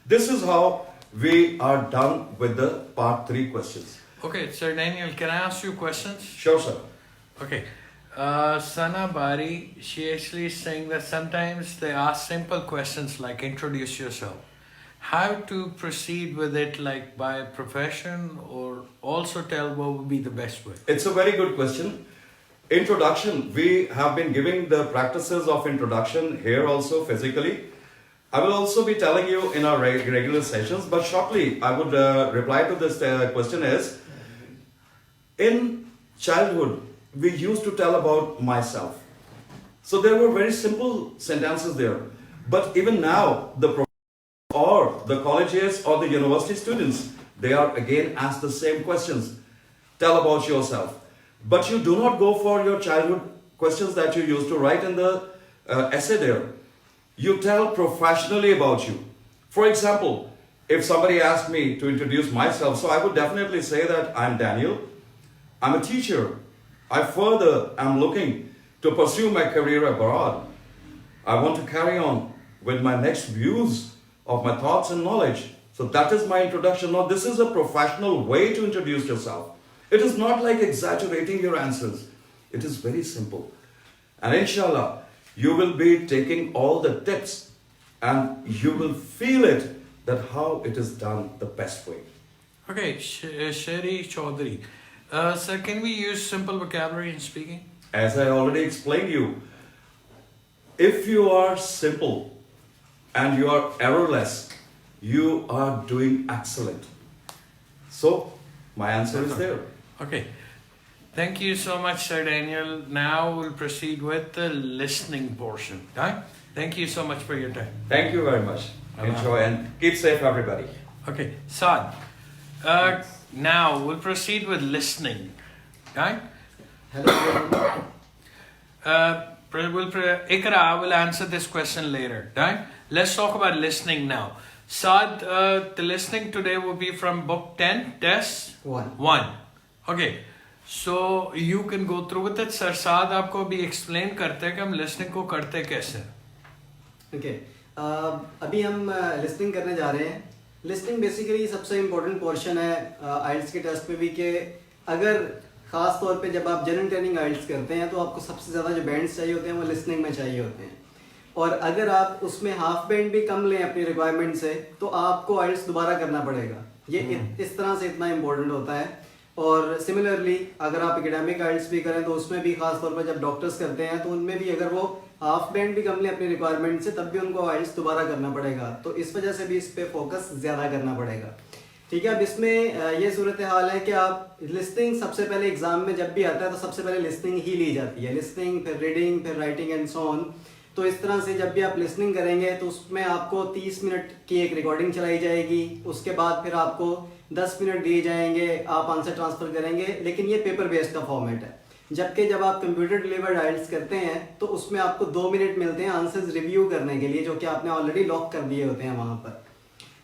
This is how we are done with the part 3 questions. Okay, Sir Daniel, can I ask you questions? Sure, sir. Okay. Sana Bari, she actually is saying that sometimes they ask simple questions like introduce yourself. How to proceed with it, like by profession, or also tell what would be the best way? It's a very good question. Introduction, we have been giving the practices of introduction here also physically. I will also be telling you in our regular sessions, but shortly I would reply to this question is, in childhood, we used to tell about myself. So there were very simple sentences there. But even now, the colleges or the university students, they are again asked the same questions. Tell about yourself. But you do not go for your childhood questions that you used to write in the essay there. You tell professionally about you. For example, if somebody asked me to introduce myself, so I would definitely say that I'm Daniel. I'm a teacher. I further am looking to pursue my career abroad. I want to carry on with my next views of my thoughts and knowledge. So that is my introduction. Now, this is a professional way to introduce yourself. It is not like exaggerating your answers. It is very simple. And inshallah, you will be taking all the tips and you will feel it that how it is done the best way. Okay, Sherry Chaudhary. Sir, can we use simple vocabulary in speaking? As I already explained you, if you are simple and you are errorless, you are doing excellent. So, my answer is there. Okay. Thank you so much, Sir Daniel. Now we'll proceed with the listening portion. Right? Thank you so much for your time. Thank you very much. Enjoy and keep safe, everybody. Okay, Saad. Now we'll proceed with listening. Right? Hello everyone. Ikra will answer this question later. Right? Let's talk about listening now. Saad, the listening today will be from book 10, test 1. Okay. So you can go through with it. Sir Saad आपको अभी explain करते हैं कि हम listening को करते कैसे. Okay. अभी हम लिसनिंग करने जा रहे हैं. लिसनिंग बेसिकली सबसे इम्पोर्टेंट पोर्शन है आइल्स के टेस्ट में भी, कि अगर ख़ास तौर पे जब आप जनरल ट्रेनिंग आइल्स करते हैं तो आपको सबसे ज़्यादा जो बैंड्स चाहिए होते हैं वो लिसनिंग में चाहिए होते हैं, और अगर आप उसमें हाफ बैंड भी कम लें अपनी रिक्वायरमेंट से तो आपको आइल्स दोबारा करना पड़ेगा. ये इस तरह से इतना इम्पोर्टेंट होता है. और सिमिलरली अगर आप एकेडमिक आइल्स भी करें तो उसमें भी खास तौर पर जब डॉक्टर्स करते हैं तो उनमें भी अगर वो हाफ बैंड भी कम लें अपनी रिक्वायरमेंट से तब भी उनको आइल्स दोबारा करना पड़ेगा. तो इस वजह से भी इस पे फोकस ज़्यादा करना पड़ेगा. ठीक है. अब इसमें ये सूरत हाल है कि आप लिसनिंग सबसे पहले एग्जाम में जब भी आता है तो सबसे पहले लिसनिंग ही ली जाती है. लिसनिंग, फिर रीडिंग, फिर राइटिंग एंड सो ऑन. तो इस तरह से जब भी आप लिसनिंग करेंगे तो उसमें आपको 30 मिनट की एक रिकॉर्डिंग चलाई जाएगी. उसके बाद फिर आपको 10 मिनट दिए जाएंगे, आप आंसर ट्रांसफर करेंगे. लेकिन ये पेपर बेस्ड का फॉर्मेट है. जबकि जब आप कंप्यूटर डिलीवर्ड आइल्स करते हैं तो उसमें आपको 2 मिनट मिलते हैं आंसर्स रिव्यू करने के लिए, जो कि आपने ऑलरेडी लॉक कर दिए होते हैं वहाँ पर.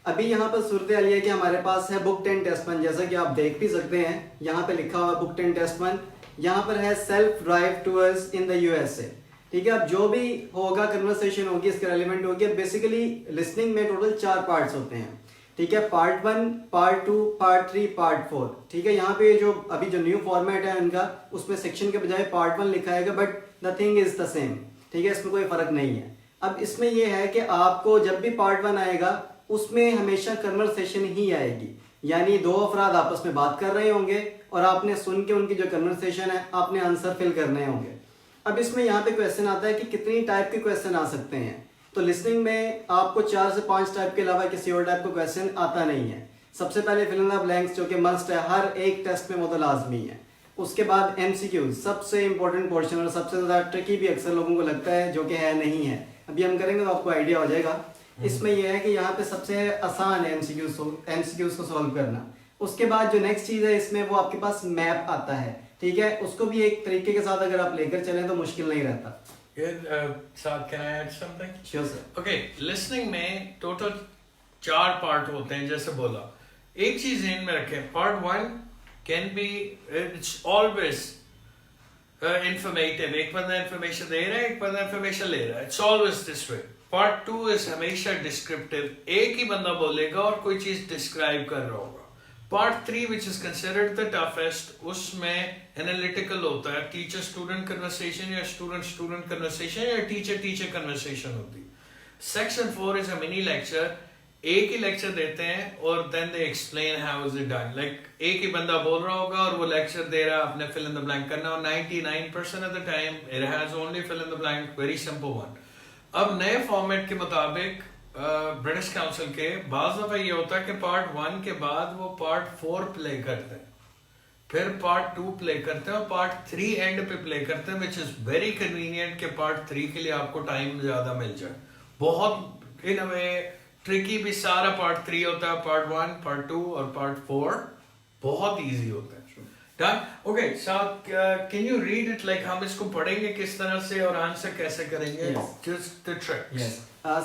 अभी यहाँ पर सूरत हाल है कि हमारे पास है बुक 10 टेस्ट 1. जैसा कि आप देख भी सकते हैं यहाँ पे लिखा हुआ बुक 10 टेस्ट 1. यहाँ पर है self drive tours in the USA. ठीक है. अब जो भी होगा कन्वर्सेशन होगी इसके रेलिवेंट होगी. बेसिकली लिसनिंग में टोटल 4 पार्ट्स होते हैं. ठीक है. Part 1, part 2, part 3, part 4. ठीक है. यहाँ पे जो अभी जो न्यू फॉर्मेट है उनका, उसमें सेक्शन के बजाय पार्ट 1 लिखा है, but the thing is the same. ठीक है. इसमें कोई फर्क नहीं है. अब इसमें यह है कि आपको जब भी पार्ट 1 आएगा उसमें हमेशा कन्वर्सेशन ही आएगी, यानी 2 अफराद आपस में बात कर रहे होंगे और आपने सुन के उनकी जो कन्वर्सेशन है आपने आंसर फिल करने होंगे. अब इसमें यहाँ पे क्वेश्चन आता है कि कितनी टाइप के क्वेश्चन आ सकते हैं. तो लिसनिंग में आपको 4 से 5 टाइप के अलावा किसी और टाइप का क्वेश्चन आता नहीं है. सबसे पहले फिल इन द ब्लैंक्स, जो कि मस्ट है, हर एक टेस्ट में वो तो लाजमी है. उसके बाद MCQs, सबसे इंपॉर्टेंट पोर्शन और सबसे ज़्यादा ट्रिकी भी अक्सर लोगों को लगता है, जो कि है नहीं है. अभी हम करेंगे तो आपको आइडिया हो जाएगा. इसमें यह है कि यहाँ पे सबसे आसान है MCQs को सॉल्व करना. उसके बाद जो नेक्स्ट चीज़ है इसमें वो आपके पास मैप आता है. ठीक है. उसको भी एक तरीके के साथ अगर आप लेकर चलें तो मुश्किल नहीं रहता. Saad, can I add something? Sure sir. Okay, listening में टोटल 4 पार्ट होते हैं. जैसे बोला, एक चीज ध्यान में रखें. Part 1 can be, it's always informative. एक बंदा इंफॉर्मेशन दे रहा है, एक बंदा इंफॉर्मेशन ले रहा है. It's always this way. Part 2 is हमेशा डिस्क्रिप्टिव. एक ही बंदा बोलेगा और कोई चीज डिस्क्राइब कर रहा होगा. Part 3 which is considered the toughest, उसमें एनालिटिकल होता है. टीचर स्टूडेंट कन्वर्सेशन या स्टूडेंट स्टूडेंट कन्वर्सेशन या टीचर टीचर कन्वर्सेशन होती. Section 4 is a mini lecture. एक ही लेक्चर देते हैं और then they explain how is it done. Like एक ही बंदा बोल रहा होगा और वो लेक्चर दे रहा है, आपने फिल इन द ब्लैंक करना. और 99% of the time it has only fill in the blank. Very simple one. अब नए फॉर्मेट के मुताबिक ब्रिटिश काउंसिल के बाज़ दफ़ा ये होता है कि पार्ट 1 के बाद वो पार्ट 4 प्ले करते हैं, फिर पार्ट 2 प्ले करते हैं और पार्ट 3 एंड पे प्ले करते हैं, विच इज़ वेरी कन्वीनियंट कि पार्ट 3 के लिए आपको टाइम ज़्यादा मिल जाए. बहुत इन अ वे ट्रिकी भी सारा पार्ट 3 होता है. पार्ट 1, पार्ट 2 और पार्ट 4 बहुत ईजी होता है. Done? Okay, so can you read it, like हम इसको पढ़ेंगे किस तरह से और आंसर कैसे करेंगे? Yes. Just the tricks. Yes.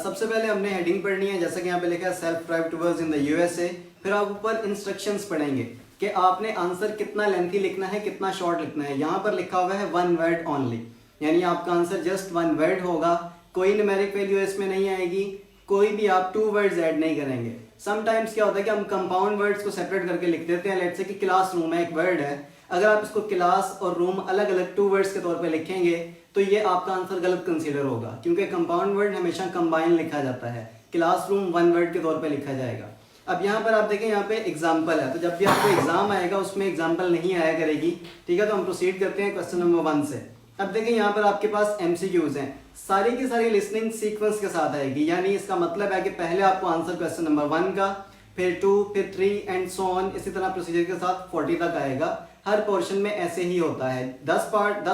सबसे पहले हमने हेडिंग पढ़नी है, जैसा कि यहाँ पे लिखा है self drive towards in the USA. फिर आप ऊपर इंस्ट्रक्शंस पढ़ेंगे कि आपने आंसर कितना लेंथी लिखना है, कितना शॉर्ट लिखना है. यहाँ पर लिखा हुआ है 1 वर्ड ओनली, यानी आपका आंसर जस्ट 1 वर्ड होगा. कोई न्यूमेरिक वैल्यू इसमें नहीं आएगी, कोई भी आप 2 वर्ड्स ऐड नहीं करेंगे. समटाइम्स क्या होता है कि हम कंपाउंड वर्ड्स को सेपरेट करके लिख देते हैं. लेट्स से कि क्लास रूम है, एक वर्ड है. अगर आप इसको क्लास और रूम अलग अलग 2 वर्ड्स के तौर पे लिखेंगे तो ये आपका आंसर गलत कंसीडर होगा, क्योंकि कंपाउंड वर्ड हमेशा कंबाइन लिखा जाता है. क्लास रूम 1 वर्ड के तौर पे लिखा जाएगा. अब यहाँ पर आप देखें, यहाँ पे एग्जाम्पल है, तो जब भी आपको एग्जाम आएगा उसमें एग्जाम्पल नहीं आया करेगी. ठीक है. तो हम प्रोसीड करते हैं क्वेश्चन नंबर 1 से. अब देखें यहाँ पर आपके पास MCQs हैं. सारी की सारी लिसनिंग सीक्वेंस के साथ आएगी, यानी इसका मतलब है कि पहले आपको आंसर क्वेश्चन नंबर 1 का, फिर 2, फिर 3 एंड सो ऑन. इसी तरह प्रोसीजर के साथ 40 तक आएगा. हर पोर्शन में ऐसे ही होता है. 10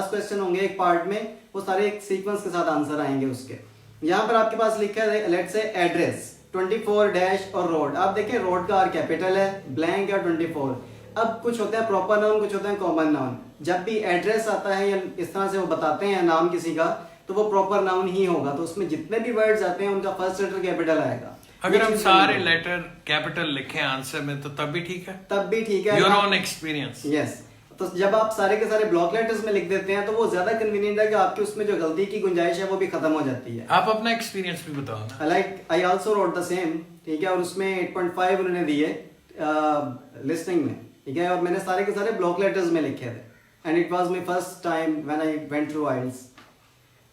क्वेश्चन होंगे एक पार्ट में, वो सारे एक सीक्वेंस के साथ आंसर आएंगे उसके. यहाँ पर आपके पास लिखा है लेट्स से एड्रेस. 24 डैश और रोड। आप देखें रोड का आर कैपिटल है, ब्लैंक है 24। अब कुछ होता है प्रॉपर नाउन, कुछ होता है कॉमन नाउन। जब भी एड्रेस आता है या इस तरह से वो बताते हैं नाम किसी का, तो वो प्रॉपर नाउन ही होगा। तो उसमें जितने भी वर्ड्स आते हैं उनका फर्स्ट लेटर कैपिटल आएगा। अगर हम सारे लेटर कैपिटल लिखें आंसर में तो तब भी ठीक है? तब भी ठीक है। Your own experience. यस। तो जब आप सारे के सारे ब्लॉक लेटर्स में लिख देते हैं तो वो ज्यादा कन्वीनियंट है कि आपकी उसमें जो गलती की गुंजाइश है वो भी खत्म हो जाती है। आप अपना एक्सपीरियंस भी बताओ ना। Like I also wrote the same, ठीक है, और उसमें 8.5 उन्होंने दिए लिस्टिंग में, ठीक है, और मैंने सारे के सारे ब्लॉक लेटर्स में लिखे थे and it was my first time when I went through aisles.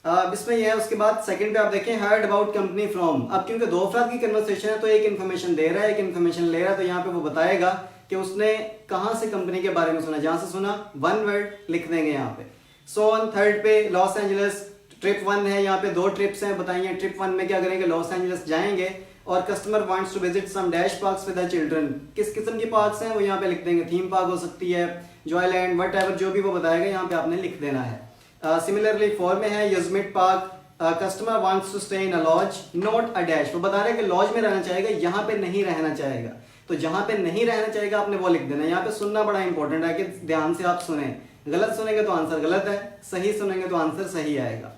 इसमें यह है। उसके बाद सेकंड पे आप देखें हर्ड अबाउट कंपनी फ्रॉम। अब क्योंकि दो अफराद की कन्वर्सेशन है तो एक इन्फॉर्मेशन दे रहा है, एक इन्फॉर्मेशन ले रहा है, तो यहाँ पे वो बताएगा कि उसने कहाँ से कंपनी के बारे में सुना। जहाँ से सुना वन वर्ड लिख देंगे यहाँ पे। सो ऑन थर्ड पे लॉस एंजलिस ट्रिप 1 है, यहाँ पे 2 ट्रिप्स हैं बताइए। ट्रिप 1 में क्या करेंगे, लॉस एंजलिस जाएंगे और customer wants to visit some dash parks with the children. किस किस्म की पार्क्स हैं वो यहाँ पे लिख देंगे। थीम पार्क हो सकती है, जॉयलैंड, वट जो भी वो बताएगा यहाँ पे आपने लिख देना है। सिमिलरली 4 में है Yosemite park, customer wants to stay in a lodge not a dash. वो बता रहे हैं कि लॉज में रहना चाहेगा, यहाँ पे नहीं रहना चाहेगा। तो जहाँ पे नहीं रहना चाहेगा आपने वो लिख देना है। यहाँ पे सुनना बड़ा इंपॉर्टेंट है कि ध्यान से आप सुने। गलत सुनेंगे तो आंसर गलत है, सही सुनेंगे तो आंसर सही आएगा।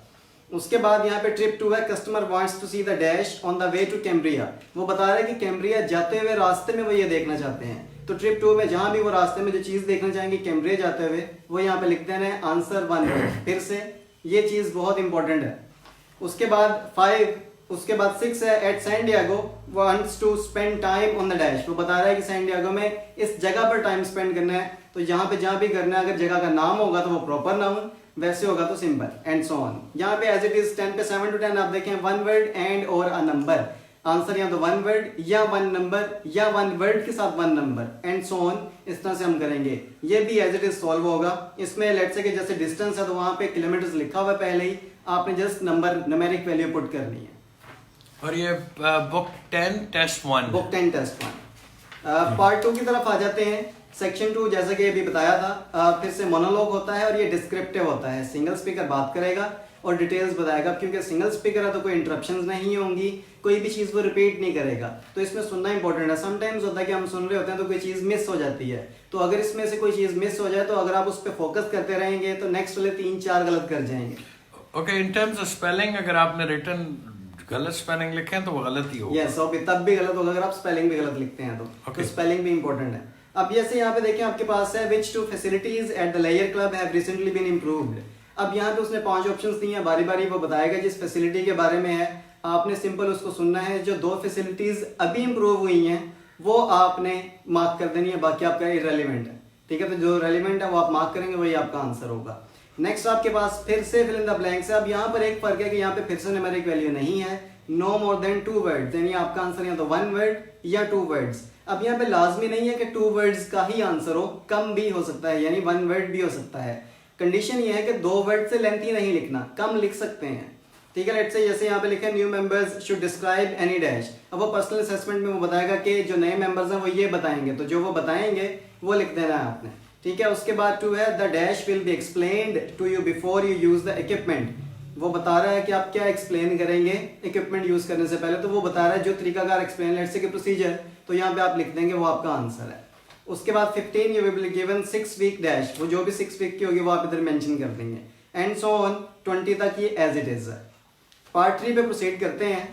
उसके बाद यहाँ पे ट्रिप 2 है customer wants to see the dash on the way to Cambria. वो बता रहे हैं कि कैम्ब्रिया जाते हुए रास्ते में वो ये देखना चाहते हैं। तो ट्रिप 2 में जहां भी वो रास्ते में जो चीज देखना चाहेंगे कैम्ब्रिया जाते हुए, वो यहाँ पे लिख देना है आंसर 1। फिर से ये चीज बहुत इंपॉर्टेंट है। उसके बाद 5, उसके बाद 6 है at San Diego wants to spend time on the dash. वो बता रहा है कि सैन डिएगो में इस जगह पर टाइम स्पेंड करना है। तो यहाँ पे जहां भी करना है, अगर जगह का नाम होगा तो वो प्रॉपर नाउन, वैसे होगा तो सिंपल एंड सो ऑन। यहाँ पे एज इट इज 10 पे 7 to 10 आप देखें 1 वर्ड एंड और अ नंबर। आंसर या तो 1 वर्ड या 1 नंबर या 1 वर्ड के साथ 1 नंबर एंड सो ऑन। इस तरह से हम करेंगे। ये भी एज इट इज सॉल्व होगा। इसमें लेट्स से कि जैसे डिस्टेंस है तो वहां पे किलोमीटर्स लिखा हुआ है पहले ही, आपने just number numeric value put करनी है। और ये book 10 test 1 book 10 test 1 part 2 की तरफ आ जाते हैं। सेक्शन 2 जैसा कि अभी बताया था, फिर से मोनोलॉग होता है और ये डिस्क्रिप्टिव होता है। सिंगल स्पीकर बात करेगा और डिटेल्स बताएगा। क्योंकि सिंगल स्पीकर है तो कोई इंटरप्शंस नहीं होंगी, कोई भी चीज़ वो रिपीट नहीं करेगा। तो इसमें सुनना इंपॉर्टेंट है। समटाइम्स होता है कि हम सुन रहे होते हैं तो कोई चीज़ मिस हो जाती है। तो अगर इसमें से कोई चीज़ मिस हो जाए तो अगर आप उस पर फोकस करते रहेंगे तो नेक्स्ट वाले 3-4 गलत कर जाएंगे। Okay, in terms of spelling अगर आपने रिटन गलत स्पेलिंग लिखे हैं तो वो गलत ही होगा। यस, और तब भी गलत होगा अगर आप स्पेलिंग भी गलत लिखते हैं तो स्पेलिंग भी इंपॉर्टेंट है। अब जैसे यहाँ पे देखें आपके पास है which 2 facilities at the layer club have recently been improved. अब यहाँ पे उसने 5 ऑप्शंस दिए हैं, बारी बारी वो बताएगा जिस फैसिलिटी के बारे में है। आपने सिंपल उसको सुनना है। जो 2 फैसिलिटीज अभी इम्प्रूव हुई हैं वो आपने मार्क कर देनी है, बाकी आपका इररिलेवेंट है। ठीक है, तो जो रेलिवेंट है वो आप मार्क करेंगे, वही आपका आंसर होगा। नेक्स्ट आपके पास फिर से फिल इन द ब्लैंक्स है। अब यहाँ पर एक फर्क है कि यहाँ पे फिर से न्यूमेरिक वैल्यू नहीं है। नो मोर देन 2 वर्ड्स, यानी आपका आंसर या तो 1 वर्ड या 2 वर्ड्स। अब यहाँ पे लाजमी नहीं है कि 2 वर्ड्स का ही आंसर हो, कम भी हो सकता है, यानी 1 वर्ड भी हो सकता है। कंडीशन ये है कि 2 वर्ड से लेंथी नहीं लिखना, कम लिख सकते हैं। ठीक है, लेट्स से जैसे यहाँ पे लिखा है new members should describe any dash. अब वो पर्सनल असेसमेंट में वो बताएगा कि जो नए मेंबर्स हैं वो ये बताएंगे, तो जो वो बताएंगे वो लिख देना है आपने। ठीक है, उसके बाद 2 है the dash will be explained to you before you use the equipment. वो बता रहा है कि आप क्या एक्सप्लेन करेंगे इक्विपमेंट यूज करने से पहले, तो वो बता रहा है जो तरीकाकार एक्सप्लेन लेट्स से कि प्रोसीजर, तो यहाँ पे आप लिख देंगे, वो आपका आंसर है। उसके बाद 15 you will be given 6 week dash, वो जो भी 6 वीक की होगी वो आप इधर मेंशन कर देंगे एंड सो ऑन 20 तक ये एज इट इज है। पार्ट 3 पे प्रोसीड करते हैं।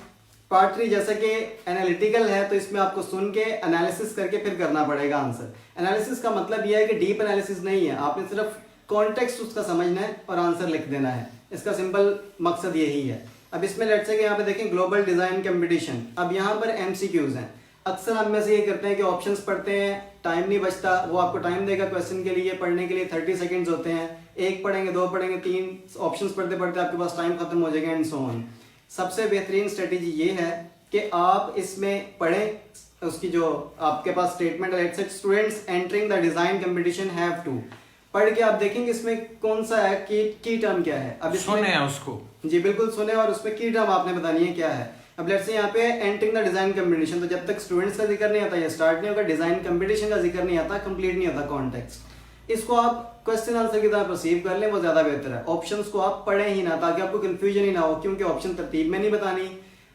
पार्ट 3 जैसे कि एनालिटिकल है तो इसमें आपको सुन के एनालिसिस करके फिर करना पड़ेगा आंसर। एनालिसिस का मतलब यह है कि डीप एनालिसिस नहीं है, आपने सिर्फ कॉन्टेक्स्ट उसका समझना है और आंसर लिख देना है। इसका सिंपल मकसद यही है। अब इसमें लेट्स से कि यहाँ पे देखें ग्लोबल डिजाइन कंपटीशन। अब यहाँ पर MCQs हैं। अक्सर हम में से ये करते हैं कि ऑप्शंस पढ़ते हैं, टाइम नहीं बचता, वो आपको टाइम देगा क्वेश्चन के लिए, पढ़ने के लिए 30 सेकंड्स होते हैं। 1 पढ़ेंगे, 2 पढ़ेंगे, 3 ऑप्शंस पढ़ते पढ़ते आपके पास टाइम खत्म हो जाएगा एंड सो ऑन। सबसे बेहतरीन स्ट्रेटेजी ये है कि आप इसमें पढ़ें उसकी जो आपके पास स्टेटमेंट है, let's say students entering the design competition have to, पढ़ के आप देखेंगे इसमें कौन सा है की टर्म क्या है। अब सुने उसको, जी बिल्कुल सुने और उसमें की टर्म आपने बतानी है क्या है। अब लेट्स से यहाँ पे एंटरिंग द डिजाइन कंपटीशन, तो जब तक स्टूडेंट्स का जिक्र नहीं आता ये स्टार्ट नहीं होगा, डिजाइन कंपटीशन का जिक्र नहीं आता, कंप्लीट नहीं होता कॉन्टेक्स्ट। इसको आप क्वेश्चन आंसर की तरह परसीव कर लें, वो ज्यादा बेहतर है। ऑप्शंस को आप पढ़ें ही ना ताकि आपको कंफ्यूजन ही ना हो, क्योंकि ऑप्शन तरतीब में नहीं बतानी,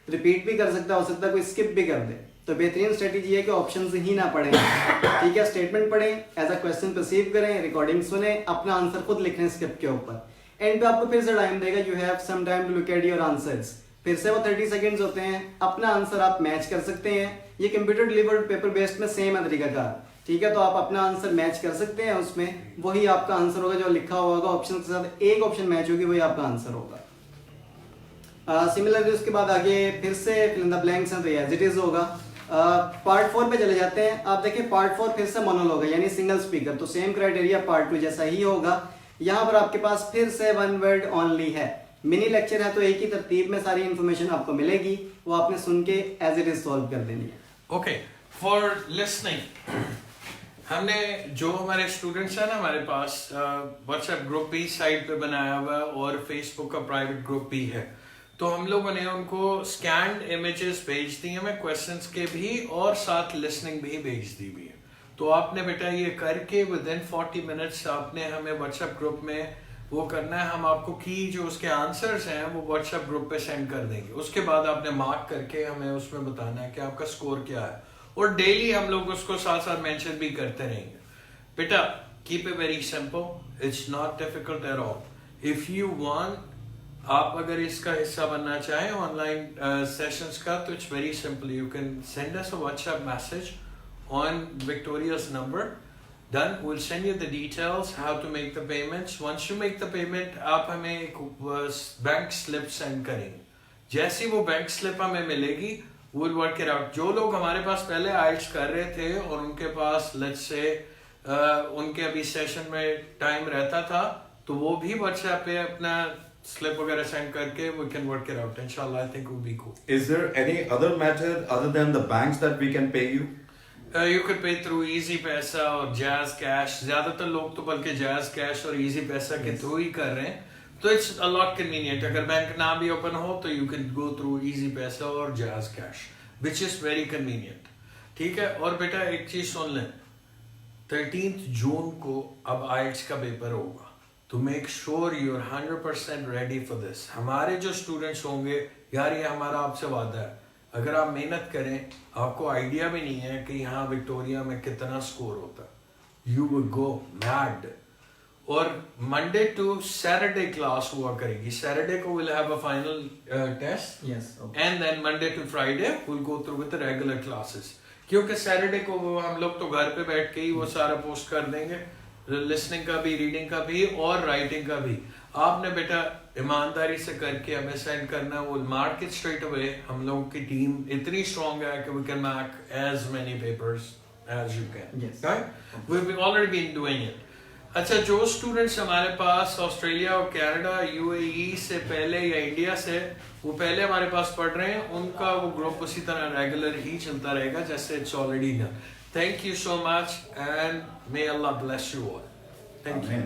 रिपीट भी कर सकता हो सकता है कोई स्किप भी कर दे। तो बेहतरीन स्ट्रेटजी है कि ऑप्शंस ही ना पढ़ें, ठीक है, स्टेटमेंट पढ़ें, एज अ क्वेश्चन परसीव करें, रिकॉर्डिंग सुने, अपना आंसर खुद लिखें स्क्रिप्ट के ऊपर। एंड पे आपको फिर से टाइम देगा, you have some time to look at your answers. फिर से वो 30 सेकंड्स होते हैं, अपना आंसर आप मैच कर सकते हैं। ये कंप्यूटर डिलीवर्ड पेपर बेस्ड में सेम है तरीकाकार, ठीक है। तो आप अपना आंसर मैच कर सकते हैं, उसमें वही आपका आंसर होगा जो लिखा हुआ होगा ऑप्शन के साथ, एक ऑप्शन मैच होगी वही आपका आंसर होगा। सिमिलरली उसके बाद आगे फिर से fill in the blanks and as it is होगा। पार्ट 4 पे चले जाते हैं। आप देखिए पार्ट 4 फिर से मोनोलॉग है यानी सिंगल स्पीकर, तो सेम क्राइटेरिया पार्ट 2 जैसा ही होगा। यहाँ पर आपके पास फिर से वन वर्ड ओनली है, मिनी लेक्चर है तो एक ही तरतीब में सारी इंफॉर्मेशन आपको मिलेगी, वो आपने सुन के एज इट इज सॉल्व कर देनी है। ओके, फॉर लिसनिंग हमने जो हमारे स्टूडेंट्स हैं ना हमारे पास व्हाट्सएप ग्रुप भी साइट पे बनाया हुआ है और फेसबुक का प्राइवेट ग्रुप भी है। तो हम लोगों ने उनको स्कैन्ड इमेजेस भेज दी हमें क्वेश्चंस के भी और साथ लिसनिंग भी भेज दी हुई है। तो आपने बेटा ये करके विद इन 40 मिनट्स आपने हमें व्हाट्सएप ग्रुप में वो करना है। हम आपको की जो उसके आंसर्स हैं वो व्हाट्सएप ग्रुप पे सेंड कर देंगे। उसके बाद आपने मार्क करके हमें उसमें बताना है कि आपका स्कोर क्या है और डेली हम लोग उसको साथ साथ मेंशन भी करते रहेंगे। बेटा keep it very simple, it's not difficult at all. If you want, आप अगर इसका हिस्सा बनना चाहें ऑनलाइन सेशंस का, तो it's very simple, you can send us a WhatsApp message on विक्टोरिया's number, then we'll send you the details how to make the payments. Once you make the payment, आप हमें एक बैंक स्लिप सेंड करेंगे। जैसी वो bank slip हमें मिलेगी we'll work it out। जो लोग हमारे पास पहले IELTS कर रहे थे और उनके पास let's say उनके अभी सेशन में टाइम रहता था, तो वो भी व्हाट्सएप पे अपना स्लिप वगैरह सेंड करके we can work it out। Inshallah, I think it will be cool। Is there any other method other than the banks that we can pay you? You could pay through Easy पैसा और Jazz Cash। ज्यादातर लोग तो बल्कि Jazz Cash और Easy पैसा के through ही कर रहे हैं, तो it's a lot convenient। अगर बैंक ना भी ओपन हो तो you can go through Easy पैसा और Jazz Cash, which is very convenient। ठीक है। और बेटा एक चीज सुन लें, 13 जून को अब IELTS का पेपर होगा, तो make sure you are 100% ready for this. हमारे जो स्टूडेंट्स होंगे यार, ये हमारा आपसे वादा है, अगर आप मेहनत करें, आपको आइडिया भी नहीं है कि यहाँ विक्टोरिया में कितना स्कोर होता, यू विल गो मैड। और मंडे टू सैटरडे क्लास हुआ करेगी। सैटरडे को will have a final test, and then Monday to Friday will go through with regular classes. क्योंकि सैटरडे को हम लोग तो घर पे बैठ के ही वो सारा पोस्ट कर देंगे, लिसनिंग का भी, रीडिंग का भी और राइटिंग का भी। आपने बेटा ईमानदारी से करके हमें सेंड करना, वो मार्क इट स्ट्रेट अवे। हम लोगों की टीम इतनी स्ट्रॉन्ग है कि we can mark as many papers as you can, right? We have already been doing it. अच्छा, जो स्टूडेंट्स हमारे पास ऑस्ट्रेलिया और कनाडा, यूएई से पहले या इंडिया से वो पहले हमारे पास पढ़ रहे हैं, उनका वो ग्रुप उसी तरह रेगुलर ही चलता रहेगा जैसे it's already done. Thank you so much and may Allah bless you all. Thank you.